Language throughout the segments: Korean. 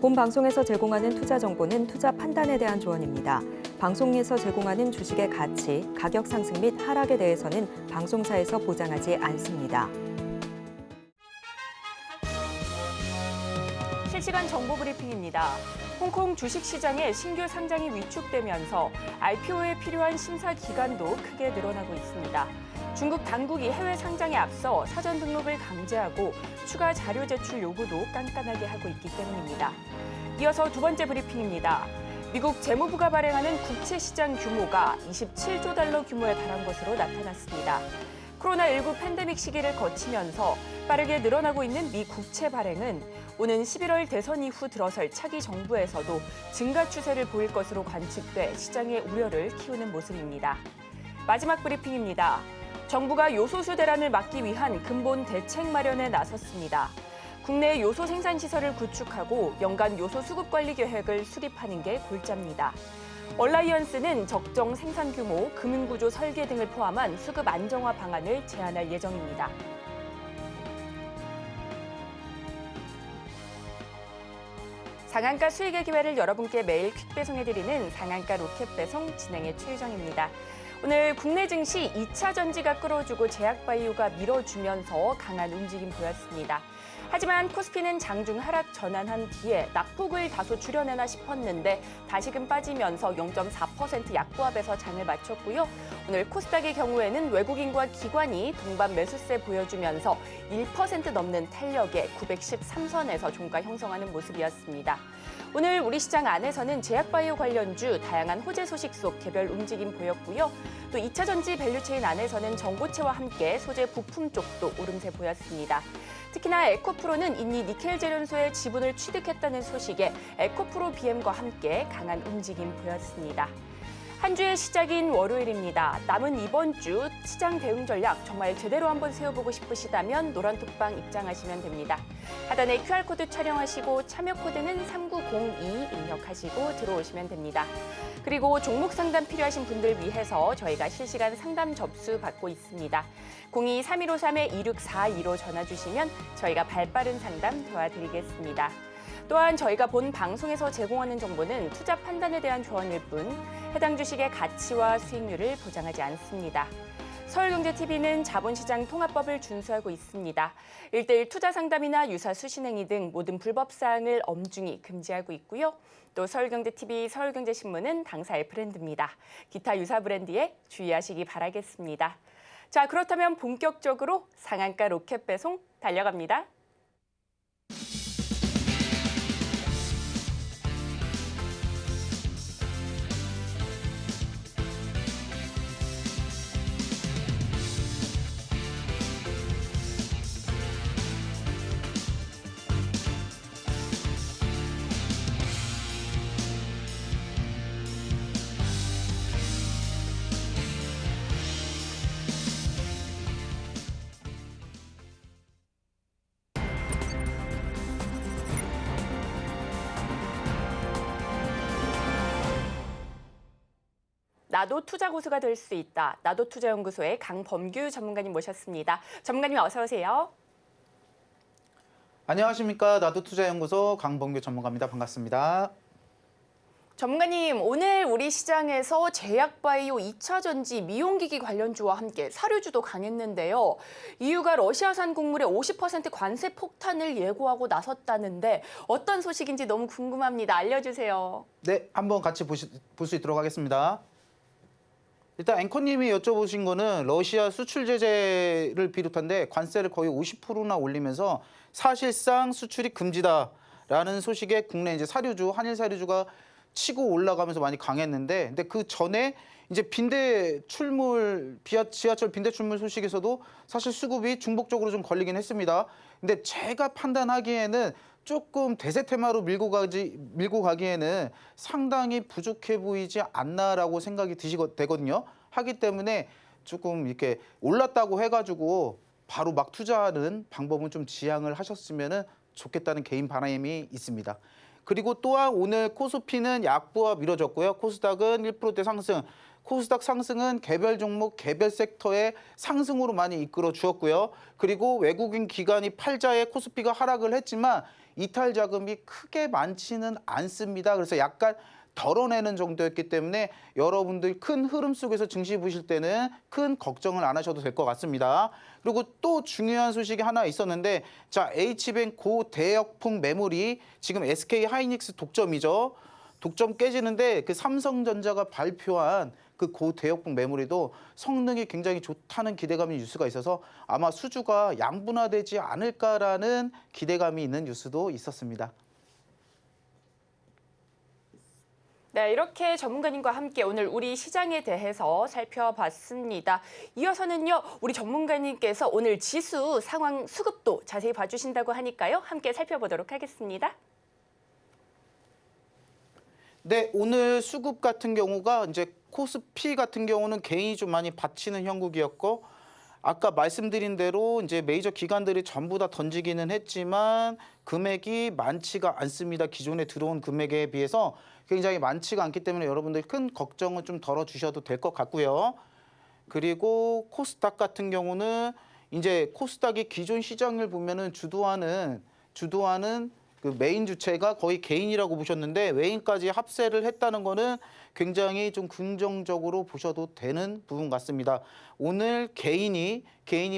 본 방송에서 제공하는 투자 정보는 투자 판단에 대한 조언입니다. 방송에서 제공하는 주식의 가치, 가격 상승 및 하락에 대해서는 방송사에서 보장하지 않습니다. 실시간 정보 브리핑입니다. 홍콩 주식시장의 신규 상장이 위축되면서 IPO에 필요한 심사 기간도 크게 늘어나고 있습니다. 중국 당국이 해외 상장에 앞서 사전 등록을 강제하고 추가 자료 제출 요구도 깐깐하게 하고 있기 때문입니다. 이어서 두 번째 브리핑입니다. 미국 재무부가 발행하는 국채 시장 규모가 27조 달러 규모에 달한 것으로 나타났습니다. 코로나19 팬데믹 시기를 거치면서 빠르게 늘어나고 있는 미 국채 발행은 오는 11월 대선 이후 들어설 차기 정부에서도 증가 추세를 보일 것으로 관측돼 시장의 우려를 키우는 모습입니다. 마지막 브리핑입니다. 정부가 요소수 대란을 막기 위한 근본 대책 마련에 나섰습니다. 국내 요소 생산 시설을 구축하고 연간 요소 수급 관리 계획을 수립하는 게 골자입니다. 얼라이언스는 적정 생산 규모, 금융구조 설계 등을 포함한 수급 안정화 방안을 제안할 예정입니다. 상한가 수익의 기회를 여러분께 매일 퀵 배송해드리는 상한가 로켓 배송 진행의 최유정입니다. 오늘 국내 증시 2차 전지가 끌어주고 제약바이오가 밀어주면서 강한 움직임 보였습니다. 하지만 코스피는 장중 하락 전환한 뒤에 낙폭을 다소 줄여내나 싶었는데 다시금 빠지면서 0.4% 약보합에서 장을 마쳤고요. 오늘 코스닥의 경우에는 외국인과 기관이 동반 매수세 보여주면서 1% 넘는 탄력에 913선에서 종가 형성하는 모습이었습니다. 오늘 우리 시장 안에서는 제약바이오 관련주 다양한 호재 소식 속 개별 움직임 보였고요. 또 2차 전지 밸류체인 안에서는 전고체와 함께 소재 부품 쪽도 오름세 보였습니다. 특히나 에코프로는 이미 니켈 제련소의 지분을 취득했다는 소식에 에코프로 BM과 함께 강한 움직임 보였습니다. 한 주의 시작인 월요일입니다. 남은 이번 주 시장 대응 전략 정말 제대로 한번 세워보고 싶으시다면 노란톡방 입장하시면 됩니다. 하단에 QR코드 촬영하시고 참여 코드는 3902 입력하시고 들어오시면 됩니다. 그리고 종목 상담 필요하신 분들 위해서 저희가 실시간 상담 접수 받고 있습니다. 02-3153-2642로 전화 주시면 저희가 발빠른 상담 도와드리겠습니다. 또한 저희가 본 방송에서 제공하는 정보는 투자 판단에 대한 조언일 뿐 해당 주식의 가치와 수익률을 보장하지 않습니다. 서울경제TV는 자본시장 통합법을 준수하고 있습니다. 1:1 투자 상담이나 유사 수신행위 등 모든 불법 사항을 엄중히 금지하고 있고요. 또 서울경제TV, 서울경제신문은 당사의 브랜드입니다. 기타 유사 브랜드에 주의하시기 바라겠습니다. 자, 그렇다면 본격적으로 상한가 로켓 배송 달려갑니다. 나도 투자 고수가 될 수 있다. 나도 투자연구소의 강범규 전문가님 모셨습니다. 전문가님 어서 오세요. 안녕하십니까. 나도 투자연구소 강범규 전문가입니다. 반갑습니다. 전문가님, 오늘 우리 시장에서 제약바이오, 2차 전지, 미용기기 관련주와 함께 사료주도 강했는데요. EU가 러시아산 곡물에 50% 관세 폭탄을 예고하고 나섰다는데 어떤 소식인지 너무 궁금합니다. 알려주세요. 네, 한번 같이 볼 수 있도록 하겠습니다. 일단 앵커님이 여쭤보신 거는 러시아 수출 제재를 비롯한데 관세를 거의 50%나 올리면서 사실상 수출이 금지다라는 소식에 국내 이제 사료주, 한일 사료주가 치고 올라가면서 많이 강했는데, 근데 그 전에 이제 지하철 빈대 출물 소식에서도 사실 수급이 중복적으로 좀 걸리긴 했습니다. 근데 제가 판단하기에는 조금 대세 테마로 밀고 가기에는 상당히 부족해 보이지 않나라고 생각이 되거든요. 하기 때문에 조금 이렇게 올랐다고 해가지고 바로 막 투자하는 방법은 좀 지양을 하셨으면 좋겠다는 개인 바람이 있습니다. 그리고 또한 오늘 코스피는 약보합 이뤄졌고요. 코스닥은 1%대 상승. 코스닥 상승은 개별 종목, 개별 섹터의 상승으로 많이 이끌어 주었고요. 그리고 외국인 기관이 팔자에 코스피가 하락을 했지만 이탈 자금이 크게 많지는 않습니다. 그래서 약간 덜어내는 정도였기 때문에 여러분들 큰 흐름 속에서 증시 보실 때는 큰 걱정을 안 하셔도 될 것 같습니다. 그리고 또 중요한 소식이 하나 있었는데, 자, H뱅 고대역풍 매물이 지금 SK 하이닉스 독점이죠. 독점 깨지는데 그 삼성전자가 발표한 그 고대역풍 매물에도 성능이 굉장히 좋다는 기대감이 뉴스가 있어서 아마 수주가 양분화되지 않을까라는 기대감이 있는 뉴스도 있었습니다. 네, 이렇게 전문가님과 함께 오늘 우리 시장에 대해서 살펴봤습니다. 이어서는요, 우리 전문가님께서 오늘 지수 상황 수급도 자세히 봐주신다고 하니까요. 함께 살펴보도록 하겠습니다. 네, 오늘 수급 같은 경우가 이제 코스피 같은 경우는 개인이 좀 많이 받치는 형국이었고, 아까 말씀드린 대로 이제 메이저 기관들이 전부 다 던지기는 했지만 금액이 많지가 않습니다. 기존에 들어온 금액에 비해서 굉장히 많지가 않기 때문에 여러분들 큰 걱정은 좀 덜어주셔도 될 것 같고요. 그리고 코스닥 같은 경우는 이제 코스닥이 기존 시장을 보면은 주도하는 그 메인 주체가 거의 개인이라고 보셨는데 외인까지 합세를 했다는 거는 굉장히 좀 긍정적으로 보셔도 되는 부분 같습니다. 오늘 개인이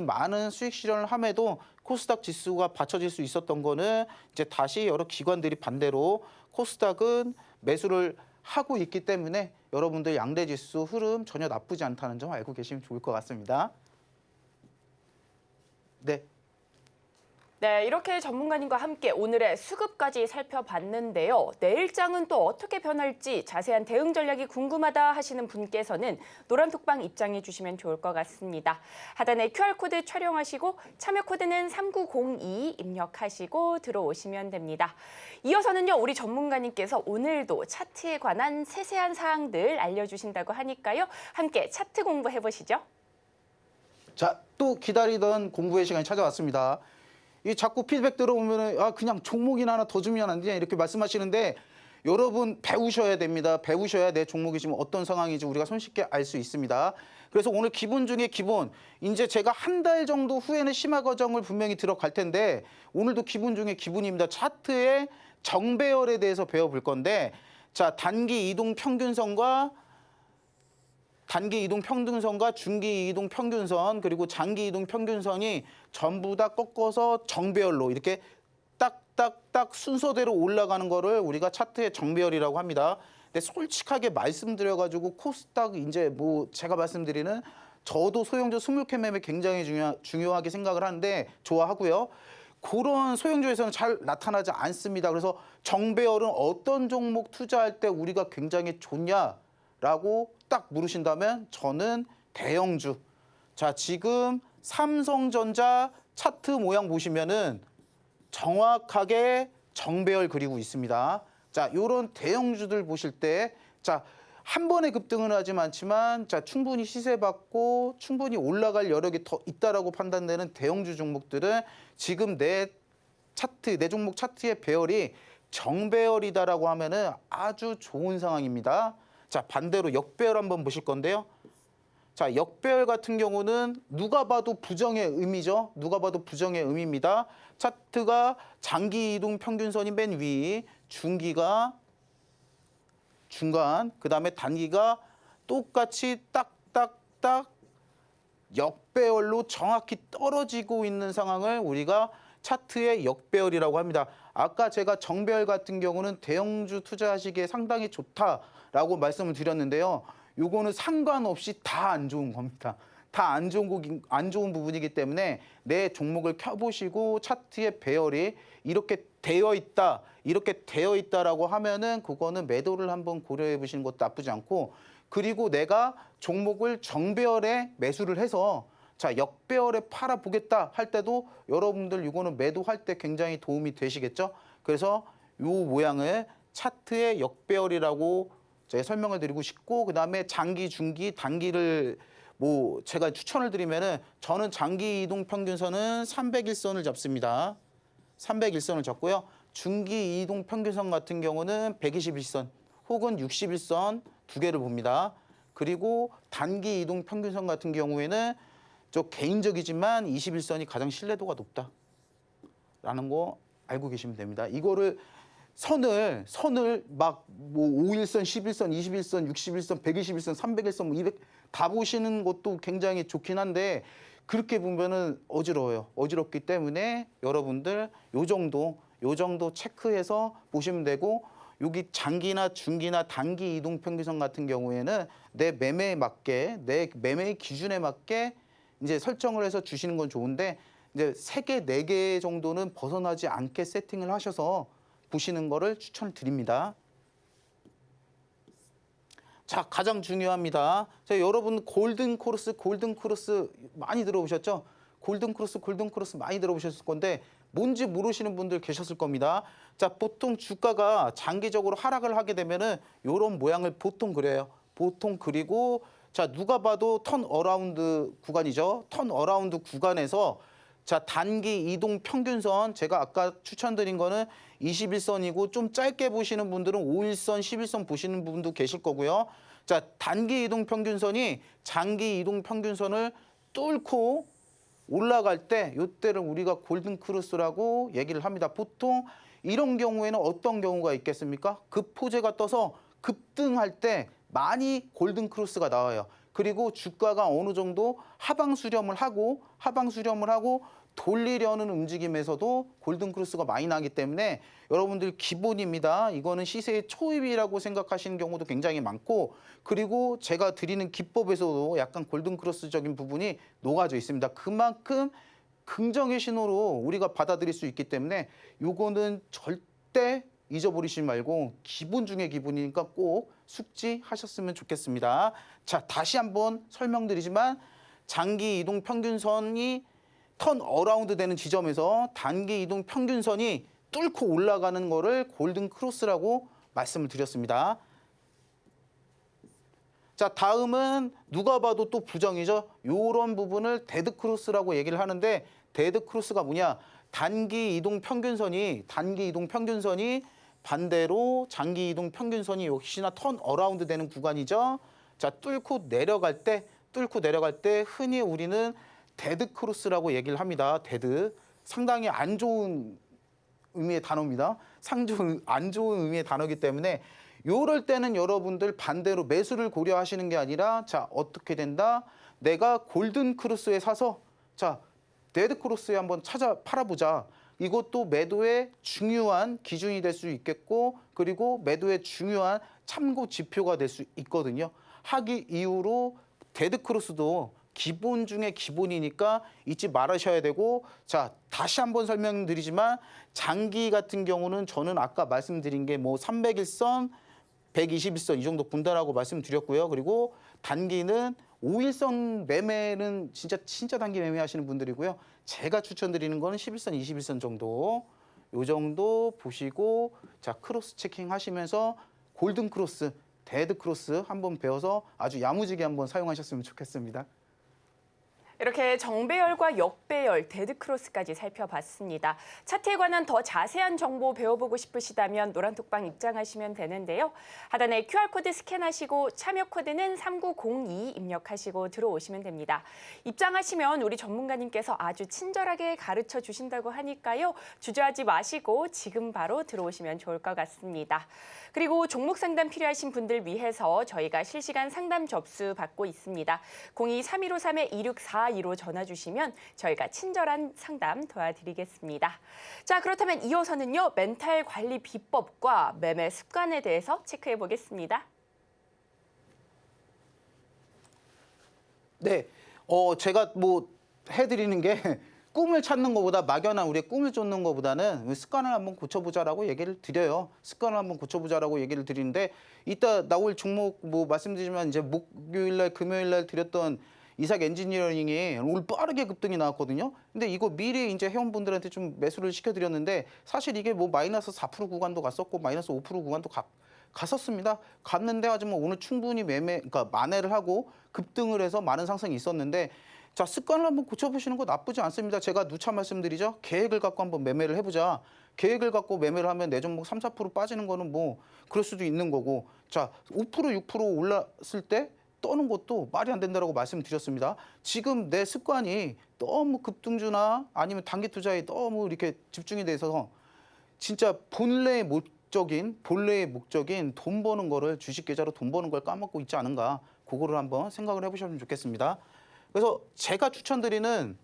많은 수익 실현을 함에도 코스닥 지수가 받쳐질 수 있었던 거는 이제 다시 여러 기관들이 반대로 코스닥은 매수를 하고 있기 때문에 여러분들 양대 지수 흐름 전혀 나쁘지 않다는 점 알고 계시면 좋을 것 같습니다. 네. 네, 이렇게 전문가님과 함께 오늘의 수급까지 살펴봤는데요. 내일장은 또 어떻게 변할지 자세한 대응 전략이 궁금하다 하시는 분께서는 노란톡방 입장해 주시면 좋을 것 같습니다. 하단에 QR코드 촬영하시고 참여 코드는 3902 입력하시고 들어오시면 됩니다. 이어서는요, 우리 전문가님께서 오늘도 차트에 관한 세세한 사항들 알려주신다고 하니까요. 함께 차트 공부해 보시죠. 자, 또 기다리던 공부의 시간이 찾아왔습니다. 이 자꾸 피드백 들어오면은 그냥 종목이나 하나 더 주면 안 되냐 이렇게 말씀하시는데 여러분 배우셔야 됩니다. 배우셔야 내 종목이 지금 어떤 상황인지 우리가 손쉽게 알 수 있습니다. 그래서 오늘 기본 중에 기본, 이제 제가 한 달 정도 후에는 심화 과정을 분명히 들어갈 텐데 오늘도 기본 중에 기본입니다. 차트의 정배열에 대해서 배워볼 건데, 자, 단기 이동 평균선과 중기 이동 평균선 그리고 장기 이동 평균선이 전부 다 꺾어서 정배열로 이렇게 딱딱딱 순서대로 올라가는 거를 우리가 차트의 정배열이라고 합니다. 근데 솔직하게 말씀드려가지고 코스닥 이제 뭐 제가 말씀드리는 저도 소형주 스몰캡 매매 굉장히 중요하게 생각을 하는데 좋아하고요. 그런 소형주에서는 잘 나타나지 않습니다. 그래서 정배열은 어떤 종목 투자할 때 우리가 굉장히 좋냐라고 딱 물으신다면 저는 대형주. 자, 지금 삼성전자 차트 모양 보시면은 정확하게 정배열 그리고 있습니다. 자, 요런 대형주들 보실 때, 자, 한 번에 급등은 하지 않지만, 자, 충분히 시세받고 충분히 올라갈 여력이 더 있다라고 판단되는 대형주 종목들은 지금 내 종목 차트의 배열이 정배열이다라고 하면은 아주 좋은 상황입니다. 자, 반대로 역배열 한번 보실 건데요. 자, 역배열 같은 경우는 누가 봐도 부정의 의미죠. 누가 봐도 부정의 의미입니다. 차트가 장기 이동 평균선이 맨 위, 중기가 중간, 그다음에 단기가 똑같이 딱딱딱 역배열로 정확히 떨어지고 있는 상황을 우리가 차트의 역배열이라고 합니다. 아까 제가 정배열 같은 경우는 대형주 투자하시기에 상당히 좋다라고 말씀을 드렸는데요. 요거는 상관없이 다 안 좋은 겁니다. 다 안 좋은 부분이기 때문에 내 종목을 켜보시고 차트의 배열이 이렇게 되어 있다라고 하면은 그거는 매도를 한번 고려해 보시는 것도 나쁘지 않고, 그리고 내가 종목을 정배열에 매수를 해서 자, 역배열에 팔아보겠다 할 때도 여러분들 이거는 매도할 때 굉장히 도움이 되시겠죠. 그래서 요 모양을 차트의 역배열이라고 제가 설명을 드리고 싶고, 그다음에 장기, 중기, 단기를 뭐 제가 추천을 드리면은 저는 장기 이동 평균선은 301선을 잡습니다. 301선을 잡고요. 중기 이동 평균선 같은 경우는 121선 혹은 61선 두 개를 봅니다. 그리고 단기 이동 평균선 같은 경우에는 저 개인적이지만 21선이 가장 신뢰도가 높다라는 거 알고 계시면 됩니다. 이거를 선을 막 뭐 5일선, 11선, 21선, 61선, 121선, 301선, 뭐 200 다 보시는 것도 굉장히 좋긴 한데 그렇게 보면은 어지러워요. 어지럽기 때문에 여러분들 요 정도 체크해서 보시면 되고 여기 장기나 중기나 단기 이동 평균선 같은 경우에는 내 매매에 맞게 내 매매 기준에 맞게 이제 설정을 해서 주시는 건 좋은데 이제 3개, 4개 정도는 벗어나지 않게 세팅을 하셔서 보시는 거를 추천을 드립니다. 자, 가장 중요합니다. 자, 여러분 골든 크로스 많이 들어보셨죠? 골든 크로스 많이 들어보셨을 건데 뭔지 모르시는 분들 계셨을 겁니다. 자, 보통 주가가 장기적으로 하락을 하게 되면은 이런 모양을 보통 그려요. 보통 그리고 자, 누가 봐도 턴 어라운드 구간이죠. 턴 어라운드 구간에서 자, 단기 이동 평균선 제가 아까 추천드린 거는 21선이고 좀 짧게 보시는 분들은 5일선, 11선 보시는 분도 계실 거고요. 자, 단기 이동 평균선이 장기 이동 평균선을 뚫고 올라갈 때 이때를 우리가 골든 크로스라고 얘기를 합니다. 보통 이런 경우에는 어떤 경우가 있겠습니까? 급호재가 떠서 급등할 때 많이 골든 크로스가 나와요. 그리고 주가가 어느 정도 하방 수렴을 하고 돌리려는 움직임에서도 골든 크로스가 많이 나기 때문에 여러분들 기본입니다. 이거는 시세의 초입이라고 생각하시는 경우도 굉장히 많고 그리고 제가 드리는 기법에서도 약간 골든 크로스적인 부분이 녹아져 있습니다. 그만큼 긍정의 신호로 우리가 받아들일 수 있기 때문에 이거는 절대 잊어버리지 말고 기본 중에 기본이니까 꼭 숙지하셨으면 좋겠습니다. 자, 다시 한번 설명드리지만 장기 이동 평균선이 턴 어라운드 되는 지점에서 단기 이동 평균선이 뚫고 올라가는 거를 골든 크로스라고 말씀을 드렸습니다. 자, 다음은 누가 봐도 또 부정이죠. 이런 부분을 데드 크로스라고 얘기를 하는데 데드 크로스가 뭐냐? 단기 이동 평균선이 반대로 장기 이동 평균선이 역시나 턴 어라운드 되는 구간이죠. 자, 뚫고 내려갈 때 흔히 우리는 데드 크로스라고 얘기를 합니다. 데드. 상당히 안 좋은 의미의 단어입니다. 상당히 안 좋은 의미의 단어이기 때문에 요럴 때는 여러분들 반대로 매수를 고려하시는 게 아니라 자, 어떻게 된다? 내가 골든 크로스에 사서 자, 데드 크로스에 한번 팔아보자. 이것도 매도의 중요한 기준이 될 수 있겠고 그리고 매도의 중요한 참고 지표가 될 수 있거든요. 하기 이후로 데드 크로스도 기본 중에 기본이니까 잊지 말으셔야 되고 자, 다시 한번 설명드리지만 장기 같은 경우는 저는 아까 말씀드린 게 뭐 301선, 121선 이 정도 본다라고 말씀드렸고요. 그리고 단기는 5일선 매매는 진짜 단기 매매하시는 분들이고요. 제가 추천드리는 거는 11선, 21선 정도 요 정도 보시고 자, 크로스 체킹 하시면서 골든 크로스, 데드 크로스 한번 배워서 아주 야무지게 한번 사용하셨으면 좋겠습니다. 이렇게 정배열과 역배열, 데드크로스까지 살펴봤습니다. 차트에 관한 더 자세한 정보 배워보고 싶으시다면 노란톡방 입장하시면 되는데요. 하단에 QR코드 스캔하시고 참여 코드는 3902 입력하시고 들어오시면 됩니다. 입장하시면 우리 전문가님께서 아주 친절하게 가르쳐 주신다고 하니까요. 주저하지 마시고 지금 바로 들어오시면 좋을 것 같습니다. 그리고 종목 상담 필요하신 분들 위해서 저희가 실시간 상담 접수 받고 있습니다. 02-3153-2642로 전화 주시면 저희가 친절한 상담 도와드리겠습니다. 자, 그렇다면 이어서는요. 멘탈 관리 비법과 매매 습관에 대해서 체크해 보겠습니다. 네, 제가 뭐 해드리는 게 꿈을 찾는 것보다 막연한 우리의 꿈을 쫓는 것보다는 습관을 한번 고쳐보자라고 얘기를 드려요. 습관을 한번 고쳐보자라고 얘기를 드리는데 이따 나올 종목 뭐 말씀드리지만 이제 목요일날 금요일날 드렸던 이삭 엔지니어링이 오늘 빠르게 급등이 나왔거든요. 근데 이거 미리 이제 회원분들한테 좀 매수를 시켜드렸는데 사실 이게 뭐 마이너스 4% 구간도 갔었고 마이너스 5% 구간도 갔었습니다. 갔는데 하지만 오늘 충분히 그러니까 만회를 하고 급등을 해서 많은 상승이 있었는데 자, 습관을 한번 고쳐보시는 거 나쁘지 않습니다. 제가 누차 말씀드리죠. 계획을 갖고 한번 매매를 해보자. 계획을 갖고 매매를 하면 내 종목 3-4% 빠지는 거는 뭐 그럴 수도 있는 거고 자, 5% 6% 올랐을 때 떠는 것도 말이 안 된다라고 말씀드렸습니다. 지금 내 습관이 너무 급등주나 아니면 단기 투자에 너무 이렇게 집중이 돼서 진짜 본래의 목적인 돈 버는 거를 주식 계좌로 돈 버는 걸 까먹고 있지 않은가, 그거를 한번 생각을 해보셨으면 좋겠습니다. 그래서 제가 추천드리는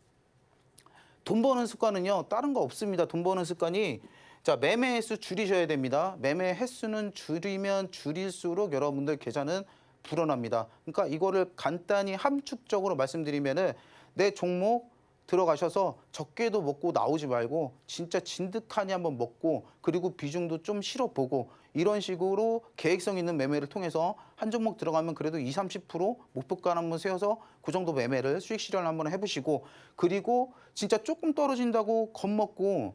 돈 버는 습관은요, 다른 거 없습니다. 돈 버는 습관이, 자, 매매 횟수 줄이셔야 됩니다. 매매 횟수는 줄이면 줄일수록 여러분들 계좌는 불어납니다. 그러니까 이거를 간단히 함축적으로 말씀드리면은, 내 종목 들어가셔서 적게도 먹고 나오지 말고 진짜 진득하니 한번 먹고, 그리고 비중도 좀 실어보고, 이런 식으로 계획성 있는 매매를 통해서 한 종목 들어가면 그래도 20-30% 목표가 한번 세워서 그 정도 매매를 수익 실현을 한번 해보시고, 그리고 진짜 조금 떨어진다고 겁먹고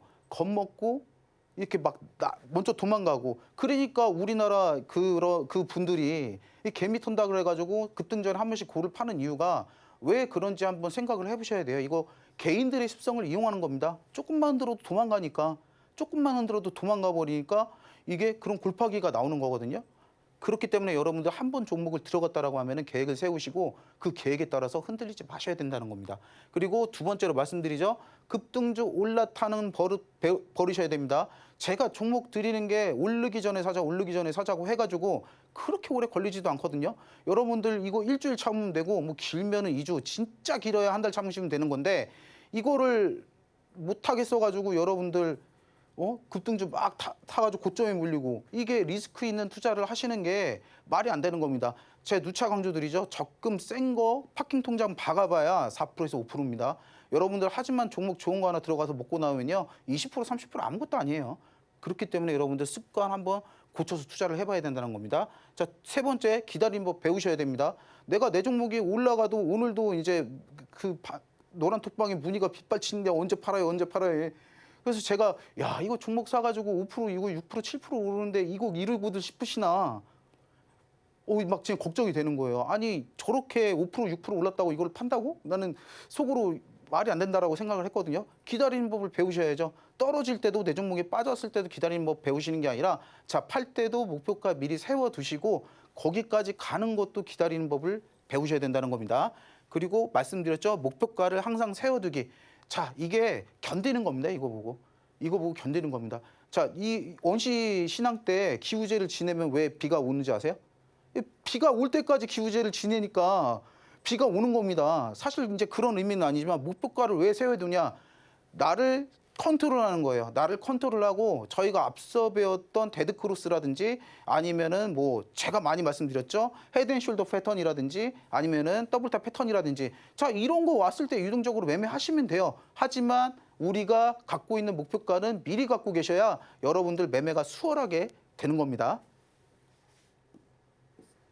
이렇게 막 먼저 도망가고, 그러니까 우리나라 그 분들이 이 개미 턴다 그래가지고 급등전에 한 번씩 고를 파는 이유가 왜 그런지 한번 생각을 해보셔야 돼요. 이거 개인들의 습성을 이용하는 겁니다. 조금만 들어도 도망가니까, 조금만 들어도 도망가 버리니까 이게 그런 골파기가 나오는 거거든요. 그렇기 때문에 여러분들 한 번 종목을 들어갔다라고 하면은 계획을 세우시고 그 계획에 따라서 흔들리지 마셔야 된다는 겁니다. 그리고 두 번째로 말씀드리죠. 급등주 올라타는 버릇 버리셔야 됩니다. 제가 종목 드리는 게 오르기 전에 사자고 해가지고 그렇게 오래 걸리지도 않거든요. 여러분들 이거 일주일 참으면 되고, 뭐 길면은 2주, 진짜 길어야 한 달 참으시면 되는 건데, 이거를 못하겠어가지고 여러분들 급등주 막 타가지고 고점에 물리고, 이게 리스크 있는 투자를 하시는 게 말이 안 되는 겁니다. 제 누차 강조드리죠. 적금 센 거 파킹 통장 박아봐야 4%에서 5%입니다. 여러분들 하지만 종목 좋은 거 하나 들어가서 먹고 나오면요, 20% 30% 아무것도 아니에요. 그렇기 때문에 여러분들 습관 한번 고쳐서 투자를 해봐야 된다는 겁니다. 자, 세 번째, 기다리는 법 배우셔야 됩니다. 내가 내 종목이 올라가도 오늘도 이제 그 노란 톡방에 문의가 빗발치는데 언제 팔아요. 그래서 제가 이거 종목 사가지고 5% 이거 6% 7% 오르는데 이거 이러고들 싶으시나, 막 지금 걱정이 되는 거예요. 아니 저렇게 5% 6% 올랐다고 이걸 판다고? 나는 속으로 말이 안 된다라고 생각을 했거든요. 기다리는 법을 배우셔야죠. 떨어질 때도, 내 종목이 빠졌을 때도 기다리는 법 배우시는 게 아니라, 자, 팔 때도 목표가 미리 세워두시고 거기까지 가는 것도 기다리는 법을 배우셔야 된다는 겁니다. 그리고 말씀드렸죠. 목표가를 항상 세워두기. 자, 이게 견디는 겁니다. 이거 보고 견디는 겁니다. 자, 이 원시 신앙 때 기우제를 지내면 왜 비가 오는지 아세요? 비가 올 때까지 기우제를 지내니까 비가 오는 겁니다. 사실 이제 그런 의미는 아니지만, 목표가를 왜 세워두냐? 나를 컨트롤하는 거예요. 나를 컨트롤하고, 저희가 앞서 배웠던 데드크로스라든지 아니면은 뭐 제가 많이 말씀드렸죠. 헤드앤숄더 패턴이라든지 아니면은 더블탑 패턴이라든지, 자, 이런 거 왔을 때 유동적으로 매매하시면 돼요. 하지만 우리가 갖고 있는 목표가는 미리 갖고 계셔야 여러분들 매매가 수월하게 되는 겁니다.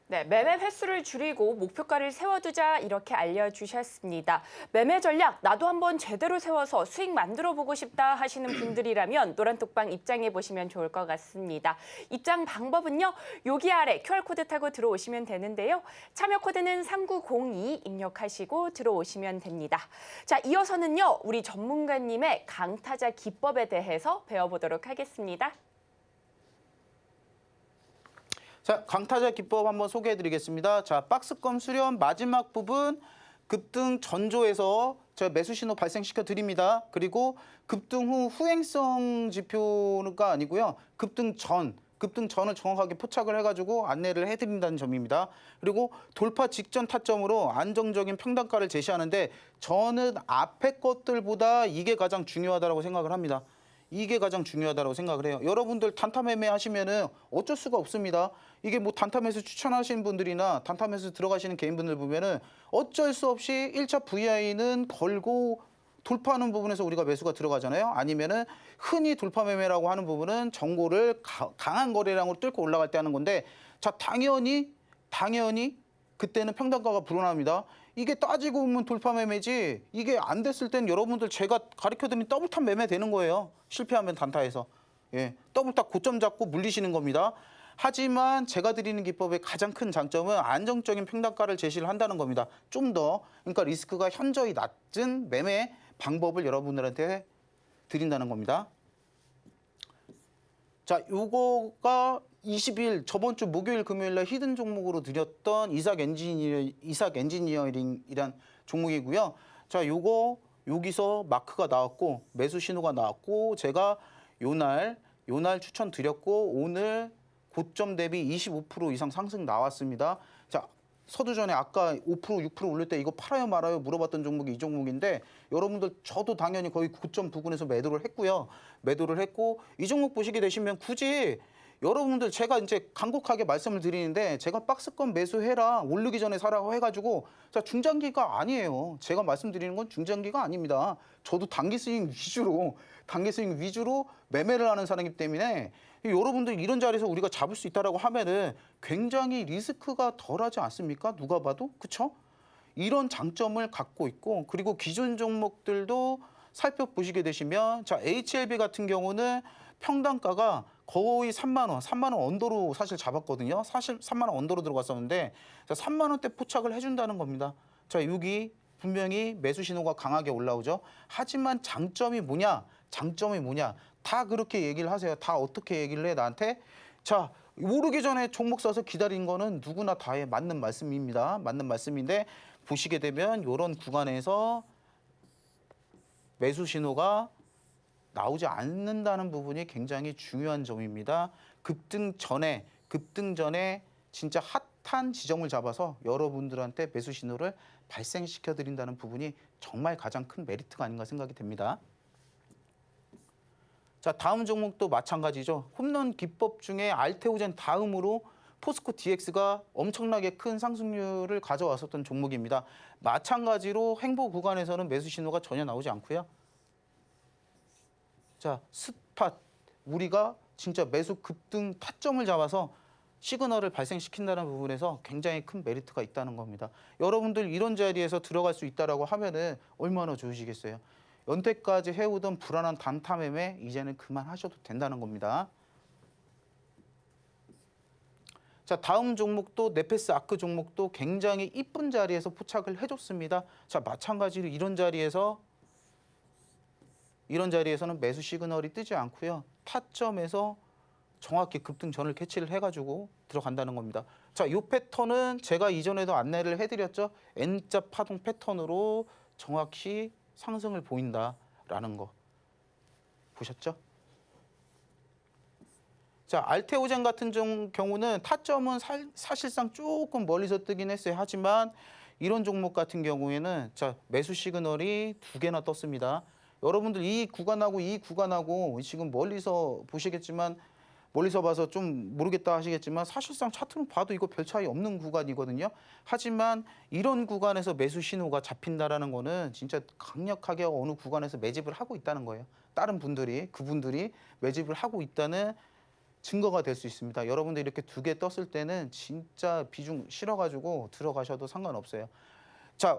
네, 매매 횟수를 줄이고 목표가를 세워두자, 이렇게 알려주셨습니다. 매매 전략 나도 한번 제대로 세워서 수익 만들어보고 싶다 하시는 분들이라면 노란톡방 입장해 보시면 좋을 것 같습니다. 입장 방법은요, 여기 아래 QR코드 타고 들어오시면 되는데요. 참여 코드는 3902 입력하시고 들어오시면 됩니다. 자, 이어서는요, 우리 전문가님의 강타자 기법에 대해서 배워보도록 하겠습니다. 자, 강타자 기법 한번 소개해드리겠습니다. 자, 박스권 수렴 마지막 부분, 급등 전조에서 제가 매수 신호 발생시켜 드립니다. 그리고 급등 후 후행성 지표가 아니고요, 급등 전을 정확하게 포착을 해가지고 안내를 해드린다는 점입니다. 그리고 돌파 직전 타점으로 안정적인 평단가를 제시하는데, 저는 앞에 것들보다 이게 가장 중요하다고 생각을 합니다. 이게 가장 중요하다고 생각을 해요. 여러분들 단타 매매 하시면은 어쩔 수가 없습니다. 이게 뭐 단타 매수 추천하시는 분들이나 단타 매수 들어가시는 개인분들 보면은 어쩔 수 없이 1차 VI는 걸고 돌파하는 부분에서 우리가 매수가 들어가잖아요. 아니면은 흔히 돌파 매매라고 하는 부분은 정고를 강한 거래량으로 뚫고 올라갈 때 하는 건데, 자, 당연히 그때는 평단가가 불어납니다. 이게 따지고 보면 돌파 매매지, 이게 안 됐을 땐 여러분들 제가 가르쳐드린 더블탑 매매 되는 거예요. 실패하면 단타에서. 예, 더블탑 고점 잡고 물리시는 겁니다. 하지만 제가 드리는 기법의 가장 큰 장점은 안정적인 평단가를 제시를 한다는 겁니다. 좀 더, 그러니까 리스크가 현저히 낮은 매매 방법을 여러분들한테 드린다는 겁니다. 자, 요거가 20일 저번 주 목요일 금요일 날 히든 종목으로 드렸던 이삭 엔지니어링이란 종목이고요. 자, 요거 여기서 마크가 나왔고 매수 신호가 나왔고 제가 요날 추천드렸고 오늘 고점 대비 25% 이상 상승 나왔습니다. 자, 서두 전에 아까 5% 6% 올릴 때 이거 팔아요 말아요 물어봤던 종목이 이 종목인데 여러분들 저도 당연히 거의 고점 부근에서 매도를 했고요. 매도를 했고 이 종목 보시게 되시면 굳이 여러분들 제가 이제 간곡하게 말씀을 드리는데 제가 박스권 매수해라 오르기 전에 사라고 해가지고 자 중장기가 아니에요. 제가 말씀드리는 건 중장기가 아닙니다. 저도 단기 스윙 위주로 매매를 하는 사람이기 때문에 여러분들 이런 자리에서 우리가 잡을 수 있다라고 하면은 굉장히 리스크가 덜하지 않습니까? 누가 봐도 그렇죠? 이런 장점을 갖고 있고 그리고 기존 종목들도 살펴보시게 되시면 자 HLB 같은 경우는 평단가가 거의 3만 원 언더로 사실 잡았거든요. 사실 3만 원 언더로 들어갔었는데 자 3만 원대 포착을 해준다는 겁니다. 자 여기 분명히 매수 신호가 강하게 올라오죠. 하지만 장점이 뭐냐? 다 그렇게 얘기를 하세요. 다 어떻게 얘기를 해 나한테? 자 오르기 전에 종목 사서 기다린 거는 누구나 다에 맞는 말씀입니다. 맞는 말씀인데 보시게 되면 이런 구간에서 매수 신호가 나오지 않는다는 부분이 굉장히 중요한 점입니다. 급등 전에 진짜 핫한 지점을 잡아서 여러분들한테 매수 신호를 발생시켜 드린다는 부분이 정말 가장 큰 메리트가 아닌가 생각이 됩니다. 자, 다음 종목도 마찬가지죠. 홈런 기법 중에 알테오젠 다음으로 포스코 DX가 엄청나게 큰 상승률을 가져왔었던 종목입니다. 마찬가지로 횡보 구간에서는 매수 신호가 전혀 나오지 않고요. 자, 스팟 우리가 진짜 매수 급등 타점을 잡아서 시그널을 발생시킨다는 부분에서 굉장히 큰 메리트가 있다는 겁니다. 여러분들 이런 자리에서 들어갈 수 있다라고 하면은 얼마나 좋으시겠어요. 연태까지 해오던 불안한 단타 매매 이제는 그만하셔도 된다는 겁니다. 자, 다음 종목도 네페스 아크 종목도 굉장히 이쁜 자리에서 포착을 해줬습니다. 자, 마찬가지로 이런 자리에서는 매수 시그널이 뜨지 않고요. 타점에서 정확히 급등 전을 캐치를 해가지고 들어간다는 겁니다. 자, 이 패턴은 제가 이전에도 안내를 해드렸죠. N자 파동 패턴으로 정확히 상승을 보인다라는 거 보셨죠? 자, 알테오젠 같은 경우는 타점은 사실상 조금 멀리서 뜨긴 했어요. 하지만 이런 종목 같은 경우에는 자, 매수 시그널이 2개나 떴습니다. 여러분들 이 구간하고 지금 멀리서 보시겠지만 멀리서 봐서 좀 모르겠다 하시겠지만 사실상 차트로 봐도 이거 별 차이 없는 구간이거든요. 하지만 이런 구간에서 매수 신호가 잡힌다라는 거는 진짜 강력하게 어느 구간에서 매집을 하고 있다는 거예요. 다른 그분들이 매집을 하고 있다는 증거가 될 수 있습니다. 여러분들 이렇게 2개 떴을 때는 진짜 비중 실어가지고 들어가셔도 상관없어요. 자,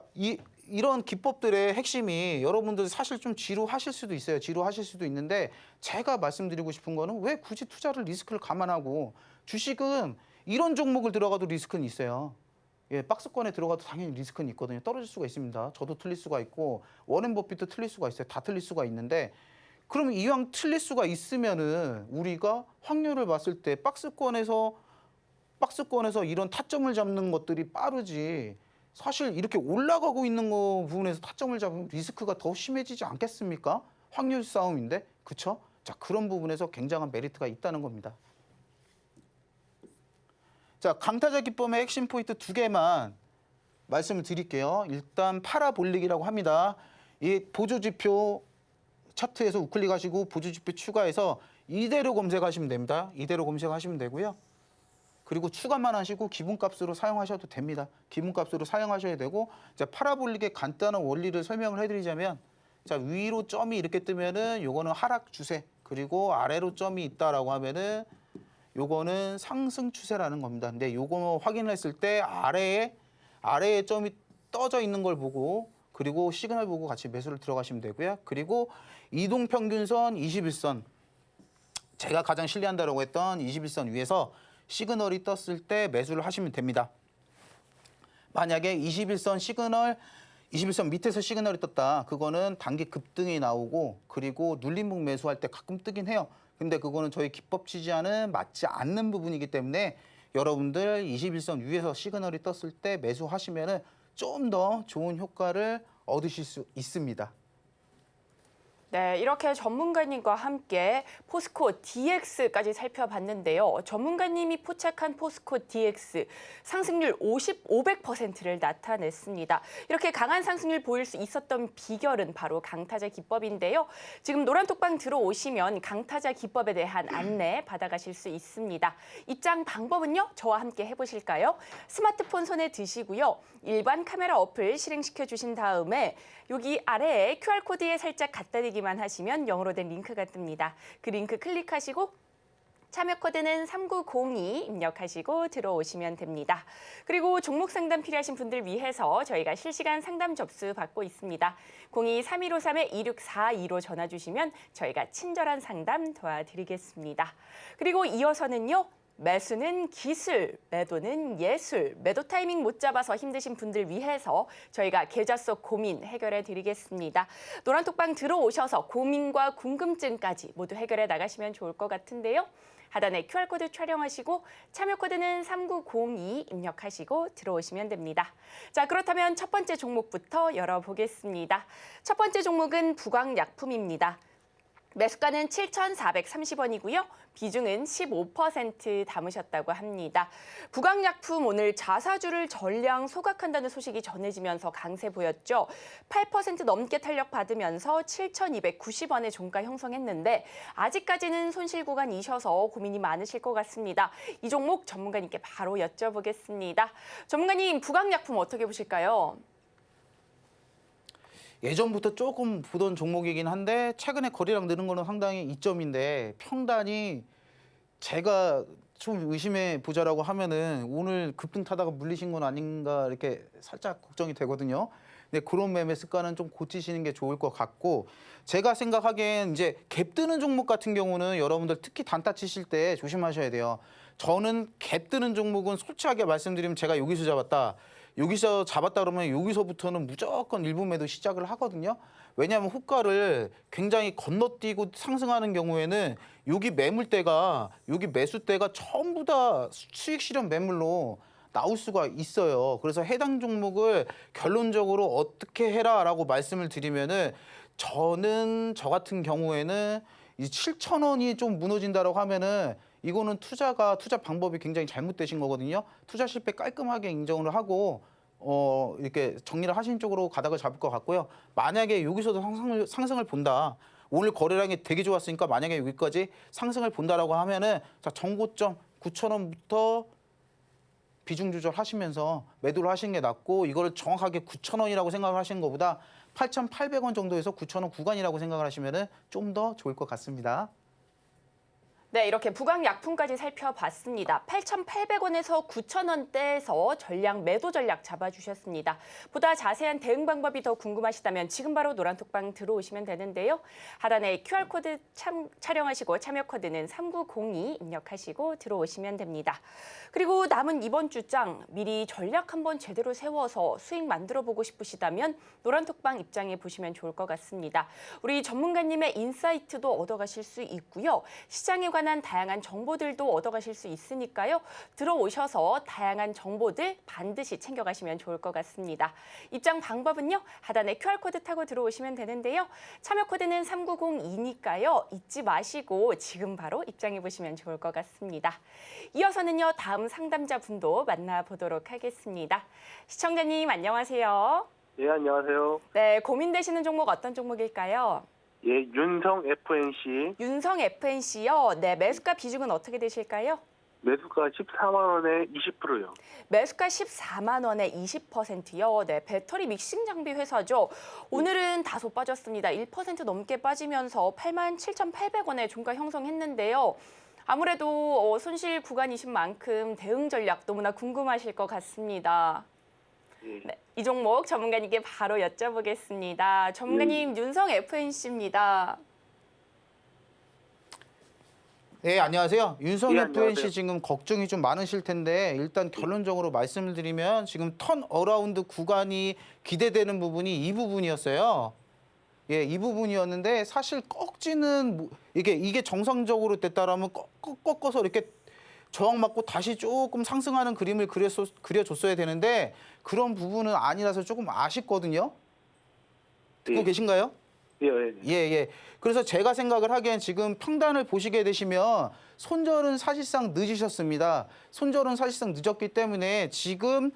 이런 기법들의 핵심이 여러분들 사실 좀 지루하실 수도 있어요. 지루하실 수도 있는데 제가 말씀드리고 싶은 거는 왜 굳이 투자를 리스크를 감안하고 주식은 이런 종목을 들어가도 리스크는 있어요. 예, 박스권에 들어가도 당연히 리스크는 있거든요. 떨어질 수가 있습니다. 저도 틀릴 수가 있고 워렌 버핏도 틀릴 수가 있어요. 다 틀릴 수가 있는데 그러면 이왕 틀릴 수가 있으면은 우리가 확률을 봤을 때 박스권에서 이런 타점을 잡는 것들이 빠르지 사실 이렇게 올라가고 있는 거 부분에서 타점을 잡으면 리스크가 더 심해지지 않겠습니까? 확률 싸움인데, 그렇죠? 자, 그런 부분에서 굉장한 메리트가 있다는 겁니다. 자, 강타자 기법의 핵심 포인트 2개만 말씀을 드릴게요. 일단 파라볼릭이라고 합니다. 이 보조지표 차트에서 우클릭하시고 보조지표 추가해서 이대로 검색하시면 됩니다. 이대로 검색하시면 되고요. 그리고 추가만 하시고 기본값으로 사용하셔도 됩니다. 기본값으로 사용하셔야 되고 자, 파라볼릭의 간단한 원리를 설명을 해드리자면 자, 위로 점이 이렇게 뜨면은 요거는 하락 추세 그리고 아래로 점이 있다라고 하면은 요거는 상승 추세라는 겁니다. 근데 요거 확인했을 때 아래에 점이 떠져 있는 걸 보고 그리고 시그널 보고 같이 매수를 들어가시면 되고요. 그리고 이동평균선 21선 제가 가장 신뢰한다라고 했던 21선 위에서 시그널이 떴을 때 매수를 하시면 됩니다. 만약에 21선 밑에서 시그널이 떴다. 그거는 단기 급등이 나오고 그리고 눌림목 매수할 때 가끔 뜨긴 해요. 근데 그거는 저희 기법 취지와는 맞지 않는 부분이기 때문에 여러분들 21선 위에서 시그널이 떴을 때 매수하시면은 좀 더 좋은 효과를 얻으실 수 있습니다. 네, 이렇게 전문가님과 함께 포스코 DX까지 살펴봤는데요. 전문가님이 포착한 포스코 DX 상승률 500%를 나타냈습니다. 이렇게 강한 상승률 보일 수 있었던 비결은 바로 강타자 기법인데요. 지금 노란톡방 들어오시면 강타자 기법에 대한 안내 받아가실 수 있습니다. 입장 방법은요, 저와 함께 해보실까요? 스마트폰 손에 드시고요. 일반 카메라 어플 실행시켜 주신 다음에 여기 아래에 QR코드에 살짝 갖다 대기만 하시면 영어로 된 링크가 뜹니다. 그 링크 클릭하시고 참여 코드는 3902 입력하시고 들어오시면 됩니다. 그리고 종목 상담 필요하신 분들 위해서 저희가 실시간 상담 접수 받고 있습니다. 02-3153-2642로 전화 주시면 저희가 친절한 상담 도와드리겠습니다. 그리고 이어서는요. 매수는 기술, 매도는 예술, 매도 타이밍 못 잡아서 힘드신 분들 위해서 저희가 계좌 속 고민 해결해 드리겠습니다. 노란톡방 들어오셔서 고민과 궁금증까지 모두 해결해 나가시면 좋을 것 같은데요. 하단에 QR코드 촬영하시고 참여 코드는 3902 입력하시고 들어오시면 됩니다. 자, 그렇다면 첫 번째 종목부터 열어보겠습니다. 첫 번째 종목은 부광약품입니다. 매수가는 7,430원이고요. 비중은 15% 담으셨다고 합니다. 부광약품 오늘 자사주를 전량 소각한다는 소식이 전해지면서 강세 보였죠. 8% 넘게 탄력 받으면서 7,290원의 종가 형성했는데 아직까지는 손실 구간이셔서 고민이 많으실 것 같습니다. 이 종목 전문가님께 바로 여쭤보겠습니다. 전문가님, 부광약품 어떻게 보실까요? 예전부터 조금 보던 종목이긴 한데 최근에 거래량 느는 거는 상당히 이점인데 평단이 제가 좀 의심해 보자라고 하면은 오늘 급등 타다가 물리신 건 아닌가 이렇게 살짝 걱정이 되거든요. 근데 그런 매매 습관은 좀 고치시는 게 좋을 것 같고 제가 생각하기엔 이제 갭 뜨는 종목 같은 경우는 여러분들 특히 단타 치실 때 조심하셔야 돼요. 저는 갭 뜨는 종목은 솔직하게 말씀드리면 제가 여기서 잡았다. 여기서 잡았다 그러면 여기서부터는 무조건 일부 매도 시작을 하거든요. 왜냐하면 호가를 굉장히 건너뛰고 상승하는 경우에는 여기 매물대가 여기 매수대가 전부 다 수익 실현 매물로 나올 수가 있어요. 그래서 해당 종목을 결론적으로 어떻게 해라라고 말씀을 드리면은 저는 저 같은 경우에는 이 7,000원이 좀 무너진다라고 하면은 이거는 투자 방법이 굉장히 잘못되신 거거든요. 투자 실패 깔끔하게 인정을 하고 이렇게 정리를 하신 쪽으로 가닥을 잡을 것 같고요. 만약에 여기서도 상승을 본다. 오늘 거래량이 되게 좋았으니까 만약에 여기까지 상승을 본다라고 하면은 자, 정고점 9,000원부터 비중 조절하시면서 매도를 하시는 게 낫고 이거를 정확하게 9,000원이라고 생각을 하시는 것보다 8,800원 정도에서 9,000원 구간이라고 생각을 하시면은 좀 더 좋을 것 같습니다. 네, 이렇게 부광약품까지 살펴봤습니다. 8,800원에서 9,000원대에서 전량 매도 전략 잡아주셨습니다. 보다 자세한 대응 방법이 더 궁금하시다면 지금 바로 노란톡방 들어오시면 되는데요. 하단에 QR코드 촬영하시고 참여 코드는 3902 입력하시고 들어오시면 됩니다. 그리고 남은 이번 주장 미리 전략 한번 제대로 세워서 수익 만들어보고 싶으시다면 노란톡방 입장해 보시면 좋을 것 같습니다. 우리 전문가님의 인사이트도 얻어가실 수 있고요. 시장에 관한 다양한 정보들도 얻어가실 수 있으니까요. 들어오셔서 다양한 정보들 반드시 챙겨가시면 좋을 것 같습니다. 입장 방법은요. 하단에 QR코드 타고 들어오시면 되는데요. 참여 코드는 3902니까요. 잊지 마시고 지금 바로 입장해 보시면 좋을 것 같습니다. 이어서는요. 다음 상담자분도 만나보도록 하겠습니다. 시청자님 안녕하세요. 예, 안녕하세요. 네, 고민되시는 종목 어떤 종목일까요? 예, 윤성 FNC 윤성 FNC요. 네, 매수가 비중은 어떻게 되실까요? 매수가 14만 원에 20%요. 매수가 14만 원에 20%요. 네, 배터리 믹싱 장비 회사죠. 오늘은 다소 빠졌습니다. 1% 넘게 빠지면서 87,800원에 종가 형성했는데요. 아무래도 손실 구간이신 만큼 대응 전략 너무나 궁금하실 것 같습니다. 예. 네, 이 종목 전문가님께 바로 여쭤보겠습니다. 전문가님, 윤성 FNC입니다. 네, 안녕하세요. 윤성 예, FNC 안녕하세요. 지금 걱정이 좀 많으실 텐데 일단 결론적으로 말씀을 드리면 지금 턴 어라운드 구간이 기대되는 부분이 이 부분이었어요. 예, 이 부분이었는데 사실 꺾지는 이게 정상적으로 됐다라면 꺾어서 이렇게 저항 맞고 다시 조금 상승하는 그림을 그려줬어야 되는데 그런 부분은 아니라서 조금 아쉽거든요. 듣고 예. 계신가요? 예, 예. 예, 예. 그래서 제가 생각을 하기엔 지금 평단을 보시게 되시면 손절은 사실상 늦으셨습니다. 손절은 사실상 늦었기 때문에 지금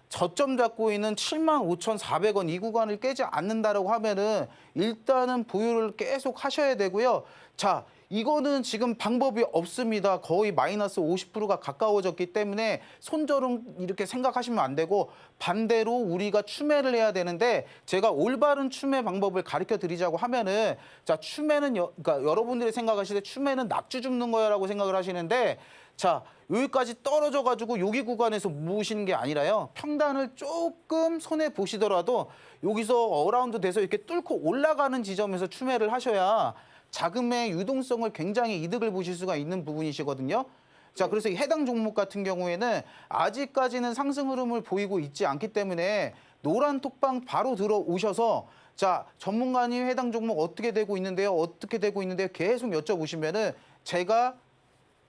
저점 잡고 있는 75,400원 이 구간을 깨지 않는다라고 하면은 일단은 보유를 계속 하셔야 되고요. 자, 이거는 지금 방법이 없습니다. 거의 마이너스 50%가 가까워졌기 때문에 손절은 이렇게 생각하시면 안 되고 반대로 우리가 추매를 해야 되는데 제가 올바른 추매 방법을 가르쳐 드리자고 하면은 자, 추매는 그러니까 여러분들이 생각하실 때 추매는 낙주 줍는 거야라고 생각을 하시는데 자, 여기까지 떨어져 가지고 여기 구간에서 모으시는 게 아니라요. 평단을 조금 손해 보시더라도 여기서 어라운드 돼서 이렇게 뚫고 올라가는 지점에서 추매를 하셔야 자금의 유동성을 굉장히 이득을 보실 수가 있는 부분이시거든요. 자, 그래서 해당 종목 같은 경우에는 아직까지는 상승 흐름을 보이고 있지 않기 때문에 노란 톡방 바로 들어오셔서 자, 전문가님 해당 종목 어떻게 되고 있는데요? 어떻게 되고 있는데요? 계속 여쭤보시면은 제가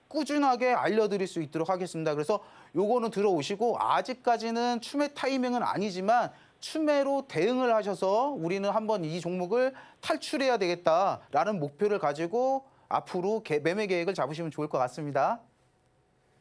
꾸준하게 알려드릴 수 있도록 하겠습니다. 그래서 요거는 들어오시고 아직까지는 추매 타이밍은 아니지만 추매로 대응을 하셔서 우리는 한번 이 종목을 탈출해야 되겠다라는 목표를 가지고 앞으로 매매 계획을 잡으시면 좋을 것 같습니다.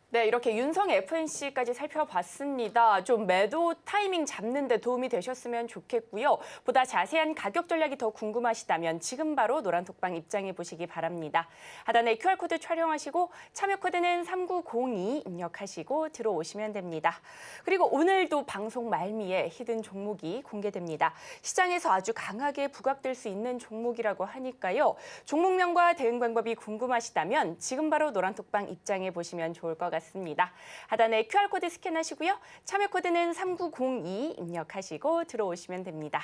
네, 이렇게 윤성 FNC까지 살펴봤습니다. 좀 매도 타이밍 잡는 데 도움이 되셨으면 좋겠고요. 보다 자세한 가격 전략이 더 궁금하시다면 지금 바로 노란톡방 입장해 보시기 바랍니다. 하단에 QR코드 촬영하시고 참여 코드는 3902 입력하시고 들어오시면 됩니다. 그리고 오늘도 방송 말미에 히든 종목이 공개됩니다. 시장에서 아주 강하게 부각될 수 있는 종목이라고 하니까요. 종목명과 대응 방법이 궁금하시다면 지금 바로 노란톡방 입장해 보시면 좋을 것 같습니다. 하단에 QR코드 스캔하시고요. 참여 코드는 3902 입력하시고 들어오시면 됩니다.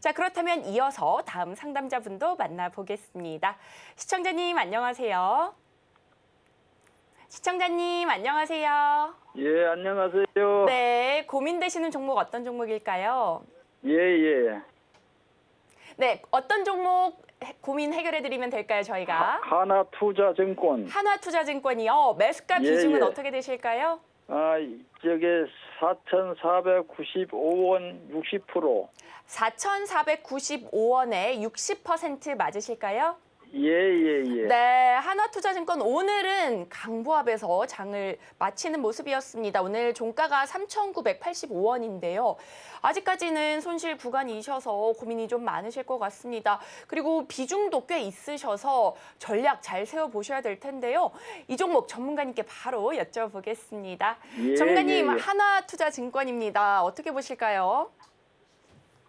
자, 그렇다면 이어서 다음 상담자분도 만나보겠습니다. 시청자님 안녕하세요. 시청자님 안녕하세요. 예, 안녕하세요. 네, 고민되시는 종목 어떤 종목일까요? 예, 예. 네, 어떤 종목 고민 해결해드리면 될까요, 저희가? 하나투자증권. 하나투자증권이요. 매수가 예, 비중은 예. 어떻게 되실까요? 저게 4,495원 60%. 4,495원에 60% 맞으실까요? 예, 예, 예. 네, 하나투자증권 오늘은 강보합에서 장을 마치는 모습이었습니다. 오늘 종가가 3,985원인데요. 아직까지는 손실 구간이셔서 고민이 좀 많으실 것 같습니다. 그리고 비중도 꽤 있으셔서 전략 잘 세워보셔야 될 텐데요. 이 종목 전문가님께 바로 여쭤보겠습니다. 예, 전문가님, 예, 예. 하나투자증권입니다. 어떻게 보실까요?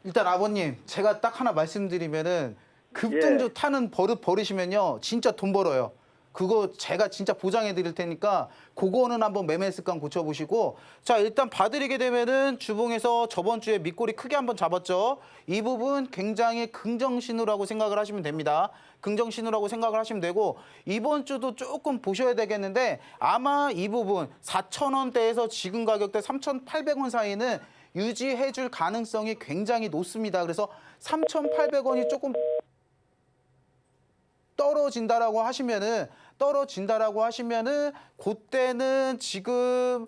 일단 아버님 제가 딱 하나 말씀드리면은 급등주 예. 타는 버릇 버리시면요 진짜 돈 벌어요. 그거 제가 진짜 보장해 드릴 테니까 그거는 한번 매매 습관 고쳐보시고 자 일단 봐드리게 되면은 주봉에서 저번 주에 밑꼬리 크게 한번 잡았죠. 이 부분 굉장히 긍정 신호라고 생각을 하시면 됩니다. 긍정 신호라고 생각을 하시면 되고 이번 주도 조금 보셔야 되겠는데 아마 이 부분 4,000원대에서 지금 가격대 3,800원 사이는 유지해 줄 가능성이 굉장히 높습니다. 그래서 3,800원이 조금 떨어진다라고 하시면은 그때는 지금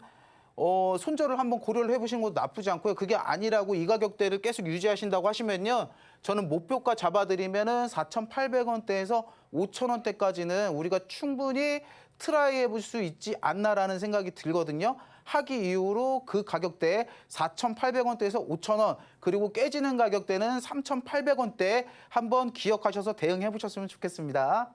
손절을 한번 고려를 해보시는 것도 나쁘지 않고요. 그게 아니라고 이 가격대를 계속 유지하신다고 하시면요. 저는 목표가 잡아드리면은 4,800원대에서 5,000원대까지는 우리가 충분히 트라이 해볼 수 있지 않나라는 생각이 들거든요. 하기 이후로 그 가격대 4,800원대에서 5,000원 그리고 깨지는 가격대는 3,800원대 한번 기억하셔서 대응해 보셨으면 좋겠습니다.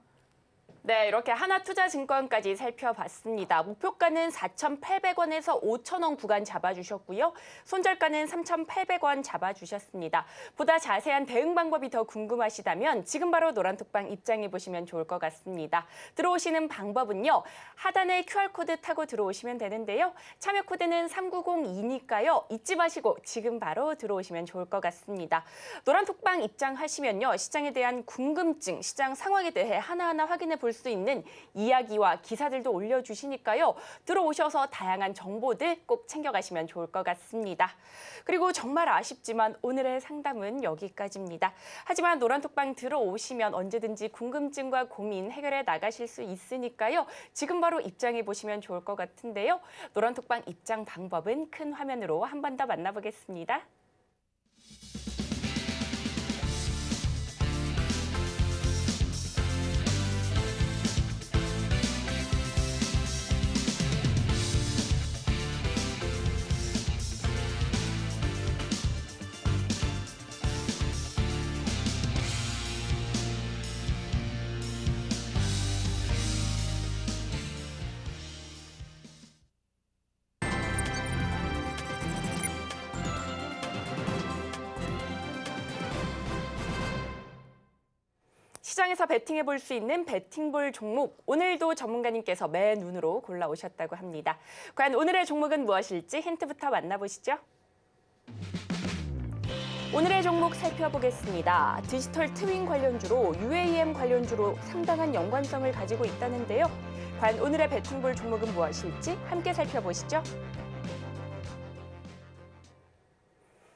네, 이렇게 하나투자증권까지 살펴봤습니다. 목표가는 4,800원에서 5,000원 구간 잡아주셨고요. 손절가는 3,800원 잡아주셨습니다. 보다 자세한 대응 방법이 더 궁금하시다면 지금 바로 노란톡방 입장해 보시면 좋을 것 같습니다. 들어오시는 방법은요. 하단에 QR코드 타고 들어오시면 되는데요. 참여 코드는 3902니까요. 잊지 마시고 지금 바로 들어오시면 좋을 것 같습니다. 노란톡방 입장하시면요. 시장에 대한 궁금증, 시장 상황에 대해 하나하나 확인해 볼 알아볼 수 있는 이야기와 기사들도 올려주시니까요. 들어오셔서 다양한 정보들 꼭 챙겨가시면 좋을 것 같습니다. 그리고 정말 아쉽지만 오늘의 상담은 여기까지입니다. 하지만 노란톡방 들어오시면 언제든지 궁금증과 고민 해결해 나가실 수 있으니까요. 지금 바로 입장해 보시면 좋을 것 같은데요. 노란톡방 입장 방법은 큰 화면으로 한 번 더 만나보겠습니다. 시장에서 베팅해 볼 수 있는 베팅볼 종목, 오늘도 전문가님께서 맨눈으로 골라오셨다고 합니다. 과연 오늘의 종목은 무엇일지 힌트부터 만나보시죠. 오늘의 종목 살펴보겠습니다. 디지털 트윈 관련주로 UAM 관련주로 상당한 연관성을 가지고 있다는데요. 과연 오늘의 베팅볼 종목은 무엇일지 함께 살펴보시죠.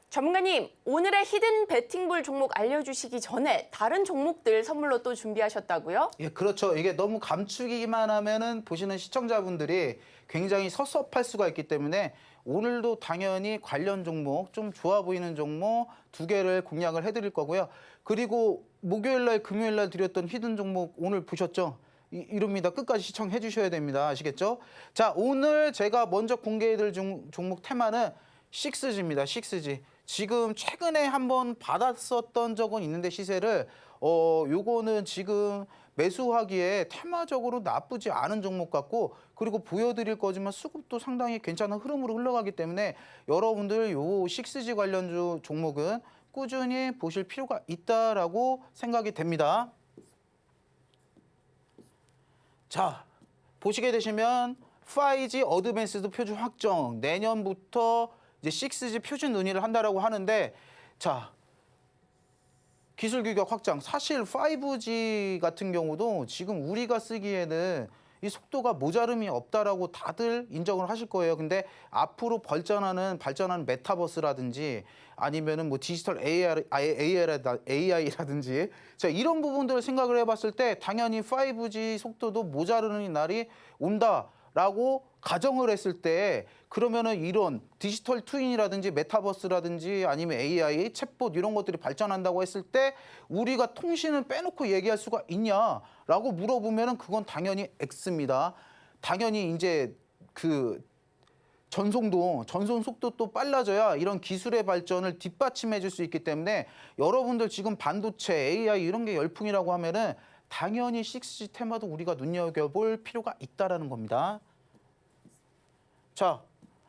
전문가님, 오늘의 히든 베팅볼 종목 알려주시기 전에 다른 종목들 선물로 또 준비하셨다고요? 예, 그렇죠. 이게 너무 감추기만 하면은 보시는 시청자분들이 굉장히 섭섭할 수가 있기 때문에 오늘도 당연히 관련 종목, 좀 좋아 보이는 종목 2개를 공략을 해드릴 거고요. 그리고 목요일날, 금요일날 드렸던 히든 종목 오늘 보셨죠? 이럽니다. 끝까지 시청해 주셔야 됩니다. 아시겠죠? 자, 오늘 제가 먼저 공개해드릴 종목 테마는 6G입니다. 6G. 지금 최근에 한번 받았었던 적은 있는데 시세를 요거는 지금 매수하기에 테마적으로 나쁘지 않은 종목 같고, 그리고 보여드릴 거지만 수급도 상당히 괜찮은 흐름으로 흘러가기 때문에 여러분들 요 6G 관련주 종목은 꾸준히 보실 필요가 있다라고 생각이 됩니다. 자, 보시게 되시면 5G 어드밴스드 표준 확정, 내년부터 이제 6G 표준 논의를 한다라고 하는데, 자, 기술 규격 확장. 사실 5G 같은 경우도 지금 우리가 쓰기에는 이 속도가 모자름이 없다라고 다들 인정을 하실 거예요. 근데 앞으로 발전하는 메타버스라든지 아니면은 뭐 디지털 AI라든지 자, 이런 부분들을 생각을 해봤을 때 당연히 5G 속도도 모자르는 날이 온다라고 가정을 했을 때, 그러면은 이런 디지털 트윈이라든지 메타버스라든지 아니면 AI, 챗봇 이런 것들이 발전한다고 했을 때 우리가 통신을 빼놓고 얘기할 수가 있냐라고 물어보면은 그건 당연히 X입니다. 당연히 이제 그 전송 속도 또 빨라져야 이런 기술의 발전을 뒷받침해 줄 수 있기 때문에 여러분들 지금 반도체, AI 이런 게 열풍이라고 하면은 당연히 6G 테마도 우리가 눈여겨볼 필요가 있다라는 겁니다. 자,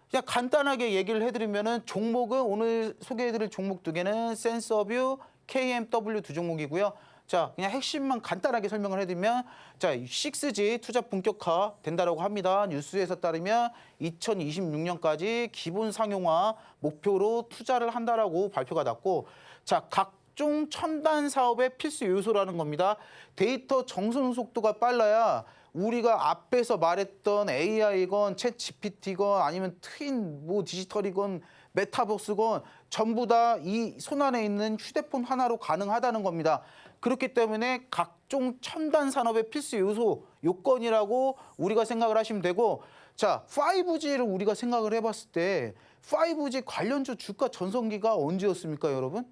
그냥 간단하게 얘기를 해드리면은 종목은 오늘 소개해드릴 종목 2개는 센서뷰, KMW 2종목이고요. 자, 그냥 핵심만 간단하게 설명을 해드리면, 자, 6G 투자 본격화 된다라고 합니다. 뉴스에서 따르면 2026년까지 기본 상용화 목표로 투자를 한다라고 발표가 났고, 자, 각종 첨단 사업의 필수 요소라는 겁니다. 데이터 정송 속도가 빨라야 우리가 앞에서 말했던 AI건 챗 GPT건 아니면 트윈 뭐 디지털이건 메타버스건 전부 다 이 손안에 있는 휴대폰 하나로 가능하다는 겁니다. 그렇기 때문에 각종 첨단 산업의 필수 요소, 요건이라고 우리가 생각을 하시면 되고, 자, 5G를 우리가 생각을 해봤을 때 5G 관련주 주가 전성기가 언제였습니까, 여러분?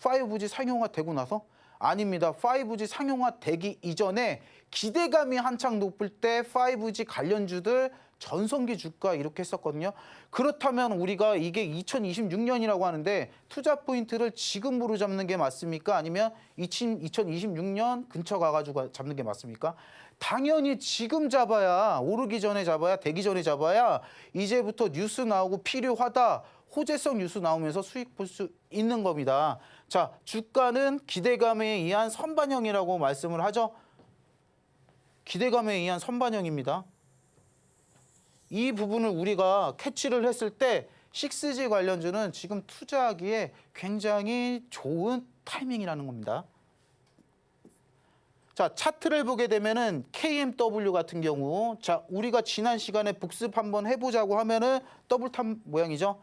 5G 상용화 되고 나서? 아닙니다. 5G 상용화 되기 이전에 기대감이 한창 높을 때 5G 관련주들 전성기 주가 이렇게 했었거든요. 그렇다면 우리가 이게 2026년이라고 하는데 투자 포인트를 지금으로 잡는 게 맞습니까? 아니면 2026년 근처 가가지고 잡는 게 맞습니까? 당연히 지금 잡아야, 오르기 전에 잡아야, 되기 전에 잡아야 이제부터 뉴스 나오고 필요하다, 호재성 뉴스 나오면서 수익 볼 수 있는 겁니다. 자, 주가는 기대감에 의한 선반영이라고 말씀을 하죠. 기대감에 의한 선반영입니다. 이 부분을 우리가 캐치를 했을 때 6G 관련주는 지금 투자하기에 굉장히 좋은 타이밍이라는 겁니다. 자, 차트를 보게 되면은 KMW 같은 경우, 자, 우리가 지난 시간에 복습 한번 해보자고 하면은 더블탑 모양이죠.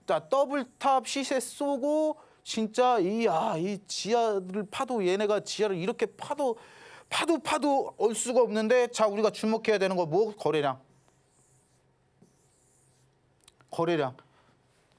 자, 더블탑 시세 쏘고 진짜 이 지하를 파도 얘네가 지하를 이렇게 파도 얼 수가 없는데, 자, 우리가 주목해야 되는 거 뭐? 거래량.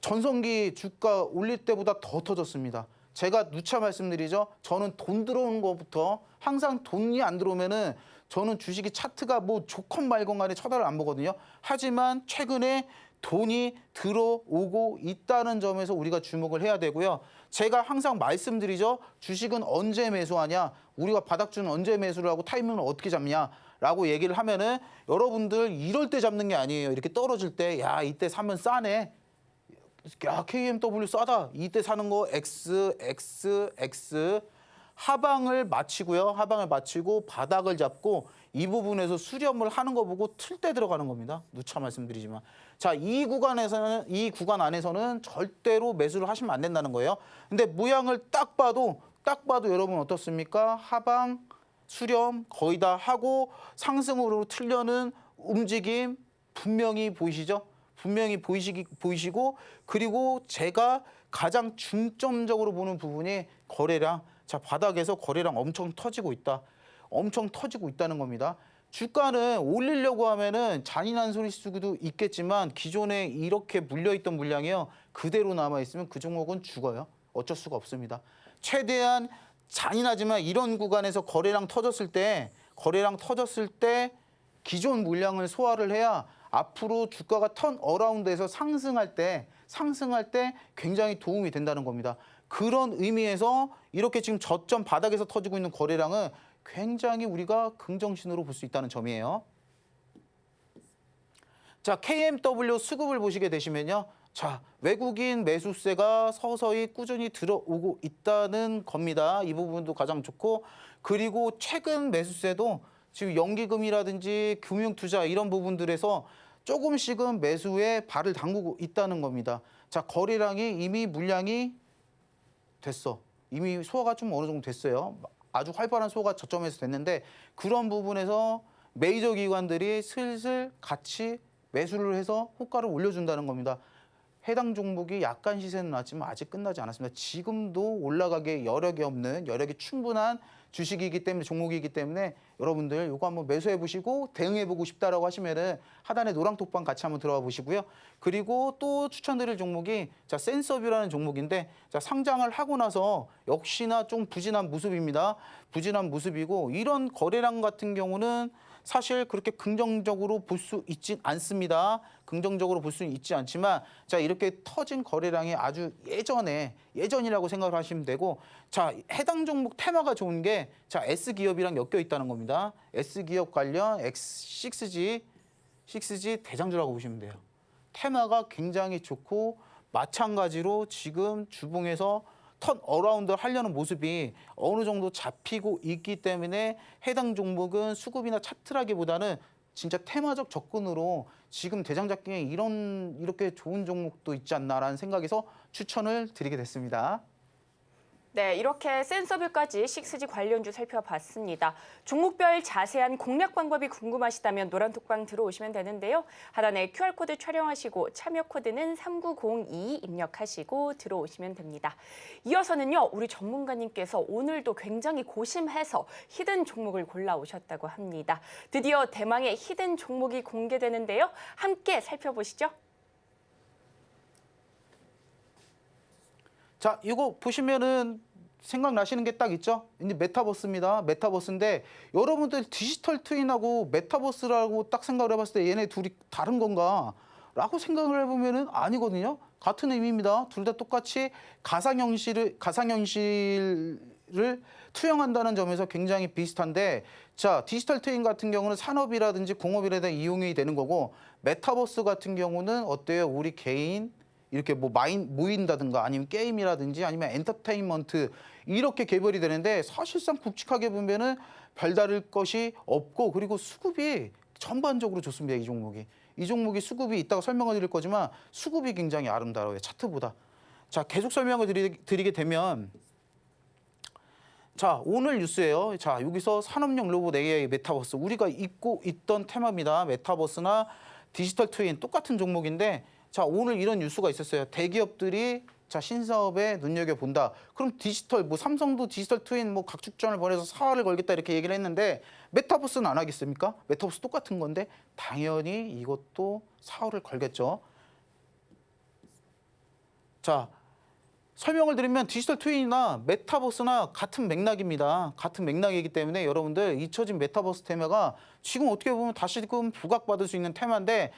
전성기 주가 올릴 때보다 더 터졌습니다. 제가 누차 말씀드리죠. 저는 돈 들어오는 것부터 항상 돈이 안 들어오면은 저는 주식이 차트가 뭐 좋건 말건 간에 쳐다를 안 보거든요. 하지만 최근에 돈이 들어오고 있다는 점에서 우리가 주목을 해야 되고요. 제가 항상 말씀드리죠. 주식은 언제 매수하냐, 우리가 바닥주는 언제 매수를 하고 타이밍을 어떻게 잡냐라고 얘기를 하면은 여러분들 이럴 때 잡는 게 아니에요. 이렇게 떨어질 때, 야, 이때 사면 싸네. 야, KMW 싸다. 이때 사는 거 X. 하방을 마치고요. 하방을 마치고 바닥을 잡고 이 부분에서 수렴을 하는 거 보고 틀 때 들어가는 겁니다. 누차 말씀드리지만. 자, 이 구간 안에서는 절대로 매수를 하시면 안 된다는 거예요. 근데 모양을 딱 봐도 여러분 어떻습니까? 하방, 수렴 거의 다 하고 상승으로 틀려는 움직임 분명히 보이시죠? 분명히 보이시고, 그리고 제가 가장 중점적으로 보는 부분이 거래량. 자, 바닥에서 거래량 엄청 터지고 있다는 겁니다. 주가는 올리려고 하면은 잔인한 소리 수도 있겠지만 기존에 이렇게 물려있던 물량이요, 그대로 남아있으면 그 종목은 죽어요. 어쩔 수가 없습니다. 최대한 잔인하지만 이런 구간에서 거래량 터졌을 때 기존 물량을 소화를 해야 앞으로 주가가 턴 어라운드에서 상승할 때 굉장히 도움이 된다는 겁니다. 그런 의미에서 이렇게 지금 저점 바닥에서 터지고 있는 거래량은 굉장히 우리가 긍정신호로 볼 수 있다는 점이에요. 자, KMW 수급을 보시게 되시면요. 자, 외국인 매수세가 서서히 꾸준히 들어오고 있다는 겁니다. 이 부분도 가장 좋고, 그리고 최근 매수세도 지금 연기금이라든지 금융투자 이런 부분들에서 조금씩은 매수에 발을 담그고 있다는 겁니다. 자, 거래량이 이미 물량이 됐어. 이미 소화가 좀 어느 정도 됐어요. 아주 활발한 소화가 저점에서 됐는데, 그런 부분에서 메이저 기관들이 슬슬 같이 매수를 해서 호가를 올려준다는 겁니다. 해당 종목이 약간 시세는 났지만 아직 끝나지 않았습니다. 지금도 올라가기에 여력이 충분한 주식이기 때문에, 종목이기 때문에 여러분들 이거 한번 매수해 보시고 대응해 보고 싶다라고 하시면은 하단에 노랑톡방 같이 한번 들어가 보시고요. 그리고 또 추천드릴 종목이 자, 센서뷰라는 종목인데, 자, 상장을 하고 나서 역시나 좀 부진한 모습입니다. 부진한 모습이고, 이런 거래량 같은 경우는 사실 그렇게 긍정적으로 볼 수 있진 않습니다. 긍정적으로 볼 수는 있지 않지만, 자, 이렇게 터진 거래량이 아주 예전이라고 생각을 하시면 되고, 자, 해당 종목 테마가 좋은 게, 자, S기업이랑 엮여 있다는 겁니다. S기업 관련 X6G 대장주라고 보시면 돼요. 테마가 굉장히 좋고, 마찬가지로 지금 주봉에서 턴 어라운드 하려는 모습이 어느 정도 잡히고 있기 때문에 해당 종목은 수급이나 차트라기보다는 진짜 테마적 접근으로 지금 대장 잡기에 이렇게 좋은 종목도 있지 않나라는 생각에서 추천을 드리게 됐습니다. 네, 이렇게 센서뷰까지 6G 관련주 살펴봤습니다. 종목별 자세한 공략 방법이 궁금하시다면 노란톡방 들어오시면 되는데요. 하단에 QR코드 촬영하시고 참여 코드는 3902 입력하시고 들어오시면 됩니다. 이어서는요, 우리 전문가님께서 오늘도 굉장히 고심해서 히든 종목을 골라오셨다고 합니다. 드디어 대망의 히든 종목이 공개되는데요. 함께 살펴보시죠. 자, 이거 보시면은 생각나시는 게 딱 있죠? 이제 메타버스입니다. 메타버스인데 여러분들 디지털 트윈하고 메타버스라고 딱 생각을 해봤을 때 얘네 둘이 다른 건가? 라고 생각을 해보면은 아니거든요. 같은 의미입니다. 둘 다 똑같이 가상현실을 투영한다는 점에서 굉장히 비슷한데, 자, 디지털 트윈 같은 경우는 산업이라든지 공업이라든지 이용이 되는 거고, 메타버스 같은 경우는 어때요? 우리 개인 이렇게 뭐 모인다든가 아니면 게임이라든지 아니면 엔터테인먼트 이렇게 개별이 되는데, 사실상 굵직하게 보면은 별다를 것이 없고, 그리고 수급이 전반적으로 좋습니다. 이 종목이 수급이 있다고 설명을 드릴 거지만 수급이 굉장히 아름다워요. 차트보다. 자, 계속 설명을 드리게 되면, 자, 오늘 뉴스예요. 자, 여기서 산업용 로봇 AI 메타버스. 우리가 잊고 있던 테마입니다. 메타버스나 디지털 트윈 똑같은 종목인데 자, 오늘 이런 뉴스가 있었어요. 대기업들이 자, 신사업에 눈여겨본다. 그럼 디지털, 뭐 삼성도 디지털 트윈 뭐 각축전을 벌여서 사활을 걸겠다 이렇게 얘기를 했는데 메타버스는 안 하겠습니까? 메타버스 똑같은 건데 당연히 이것도 사활을 걸겠죠. 자, 설명을 드리면 디지털 트윈이나 메타버스나 같은 맥락입니다. 같은 맥락이기 때문에 여러분들 잊혀진 메타버스 테마가 지금 어떻게 보면 다시금 부각받을 수 있는 테마인데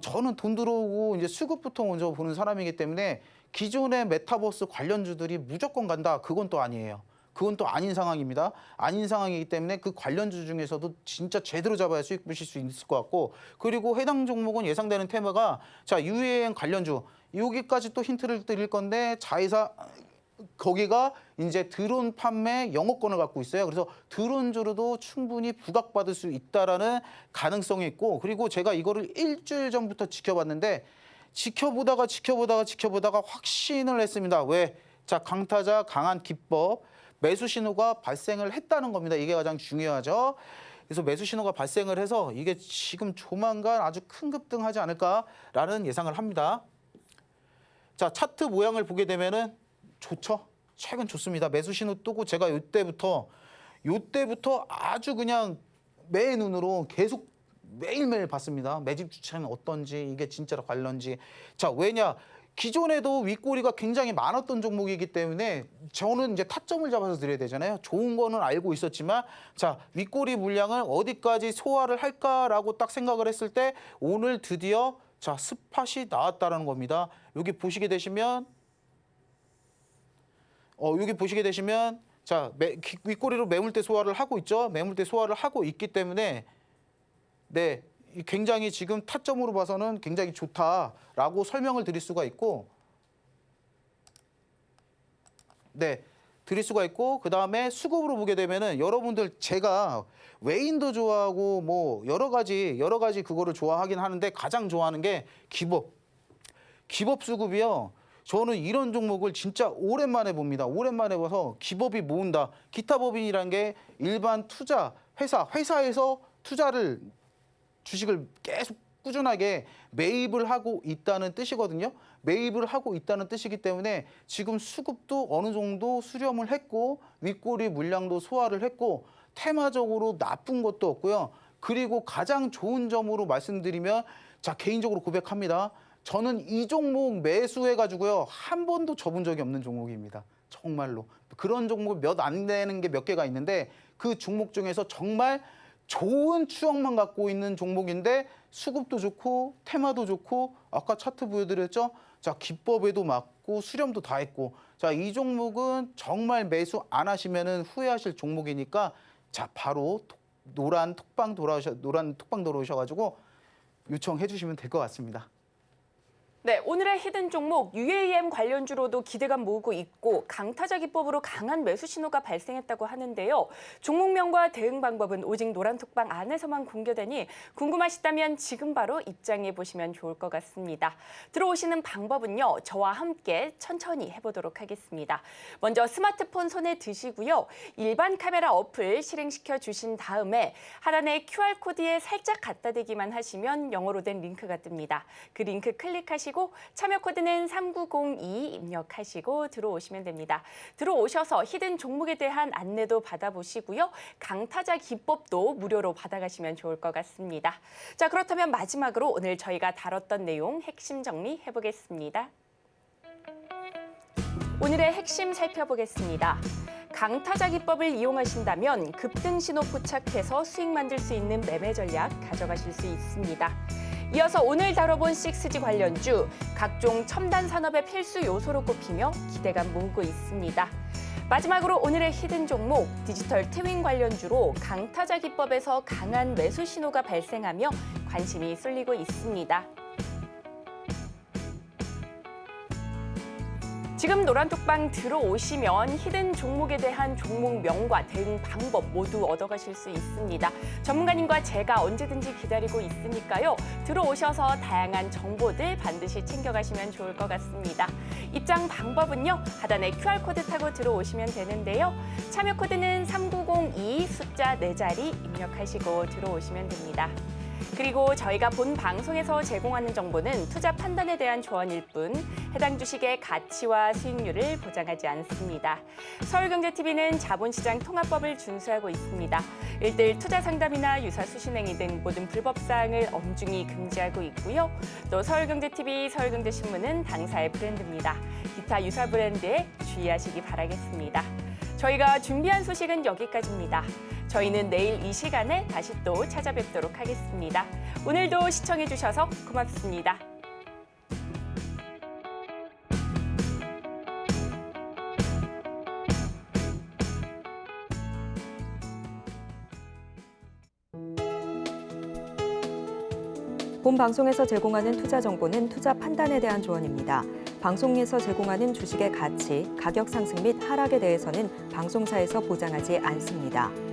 저는 돈 들어오고 이제 수급부터 먼저 보는 사람이기 때문에 기존의 메타버스 관련주들이 무조건 간다. 그건 또 아니에요. 그건 또 아닌 상황입니다. 아닌 상황이기 때문에 그 관련주 중에서도 진짜 제대로 잡아야 수익 보실 수 있을 것 같고 그리고 해당 종목은 예상되는 테마가 자, UAM 관련주 여기까지 또 힌트를 드릴 건데 자회사 거기가 이제 드론 판매 영업권을 갖고 있어요. 그래서 드론주로도 충분히 부각받을 수 있다라는 가능성이 있고 그리고 제가 이거를 일주일 전부터 지켜봤는데 지켜보다가 확신을 했습니다. 왜? 자, 강타자 강한 기법 매수 신호가 발생을 했다는 겁니다. 이게 가장 중요하죠. 그래서 매수 신호가 발생을 해서 이게 지금 조만간 아주 큰 급등하지 않을까라는 예상을 합니다. 자, 차트 모양을 보게 되면은 좋죠. 최근 좋습니다. 매수 신호 뜨고 제가 요때부터 아주 그냥 매 눈으로 계속 매일매일 봤습니다. 매집 주체는 어떤지 이게 진짜로 관련지. 자, 왜냐? 기존에도 윗꼬리가 굉장히 많았던 종목이기 때문에 저는 이제 타점을 잡아서 드려야 되잖아요. 좋은 거는 알고 있었지만 자, 윗꼬리 물량을 어디까지 소화를 할까라고 딱 생각을 했을 때 오늘 드디어 자, 스팟이 나왔다는 겁니다. 여기 보시게 되시면 자, 윗꼬리로 매물대 소화를 하고 있죠. 매물대 소화를 하고 있기 때문에 네, 굉장히 지금 타점으로 봐서는 굉장히 좋다라고 설명을 드릴 수가 있고 네, 드릴 수가 있고 그다음에 수급으로 보게 되면은 여러분들 제가 외인도 좋아하고 뭐 여러 가지 그거를 좋아하긴 하는데 가장 좋아하는 게 기법 수급이요. 저는 이런 종목을 진짜 오랜만에 봅니다. 오랜만에 봐서 기법이 모은다. 기타 법인이라는 게 일반 투자 회사에서 투자를 주식을 계속 꾸준하게 매입을 하고 있다는 뜻이거든요. 매입을 하고 있다는 뜻이기 때문에 지금 수급도 어느 정도 수렴을 했고 윗꼬리 물량도 소화를 했고 테마적으로 나쁜 것도 없고요. 그리고 가장 좋은 점으로 말씀드리면 자, 개인적으로 고백합니다. 저는 이 종목 매수해가지고요. 한 번도 접은 적이 없는 종목입니다. 정말로. 그런 종목 몇 안 되는 게 몇 개가 있는데 그 종목 중에서 정말 좋은 추억만 갖고 있는 종목인데 수급도 좋고 테마도 좋고 아까 차트 보여드렸죠? 자, 기법에도 맞고 수렴도 다 했고 자, 이 종목은 정말 매수 안 하시면은 후회하실 종목이니까 자, 바로 노란 톡방 돌아오셔가지고 요청해 주시면 될 것 같습니다. 네, 오늘의 히든 종목 UAM 관련주로도 기대감 모으고 있고 강타자 기법으로 강한 매수 신호가 발생했다고 하는데요. 종목명과 대응 방법은 오직 노란톡방 안에서만 공개되니 궁금하시다면 지금 바로 입장해 보시면 좋을 것 같습니다. 들어오시는 방법은요. 저와 함께 천천히 해보도록 하겠습니다. 먼저 스마트폰 손에 드시고요. 일반 카메라 어플 실행시켜 주신 다음에 하단의 QR코드에 살짝 갖다 대기만 하시면 영어로 된 링크가 뜹니다. 그 링크 클릭하시고 참여 코드는 3902 입력하시고 들어오시면 됩니다. 들어오셔서 히든 종목에 대한 안내도 받아보시고요. 강타자 기법도 무료로 받아가시면 좋을 것 같습니다. 자, 그렇다면 마지막으로 오늘 저희가 다뤘던 내용 핵심 정리해보겠습니다. 오늘의 핵심 살펴보겠습니다. 강타자 기법을 이용하신다면 급등 신호 포착해서 수익 만들 수 있는 매매 전략 가져가실 수 있습니다. 이어서 오늘 다뤄본 6G 관련주, 각종 첨단 산업의 필수 요소로 꼽히며 기대감 모으고 있습니다. 마지막으로 오늘의 히든 종목, 디지털 트윈 관련주로 강타자 기법에서 강한 매수 신호가 발생하며 관심이 쏠리고 있습니다. 지금 노란톡방 들어오시면 히든 종목에 대한 종목명과 대응 방법 모두 얻어가실 수 있습니다. 전문가님과 제가 언제든지 기다리고 있으니까요. 들어오셔서 다양한 정보들 반드시 챙겨가시면 좋을 것 같습니다. 입장 방법은요. 하단에 QR코드 타고 들어오시면 되는데요. 참여 코드는 3902 숫자 4자리 입력하시고 들어오시면 됩니다. 그리고 저희가 본 방송에서 제공하는 정보는 투자 판단에 대한 조언일 뿐 해당 주식의 가치와 수익률을 보장하지 않습니다. 서울경제TV는 자본시장 통합법을 준수하고 있습니다. 일대일 투자 상담이나 유사 수신행위 등 모든 불법 사항을 엄중히 금지하고 있고요. 또 서울경제TV, 서울경제신문은 당사의 브랜드입니다. 기타 유사 브랜드에 주의하시기 바라겠습니다. 저희가 준비한 소식은 여기까지입니다. 저희는 내일 이 시간에 다시 또 찾아뵙도록 하겠습니다. 오늘도 시청해주셔서 고맙습니다. 본 방송에서 제공하는 투자 정보는 투자 판단에 대한 조언입니다. 방송에서 제공하는 주식의 가치, 가격 상승 및 하락에 대해서는 방송사에서 보장하지 않습니다.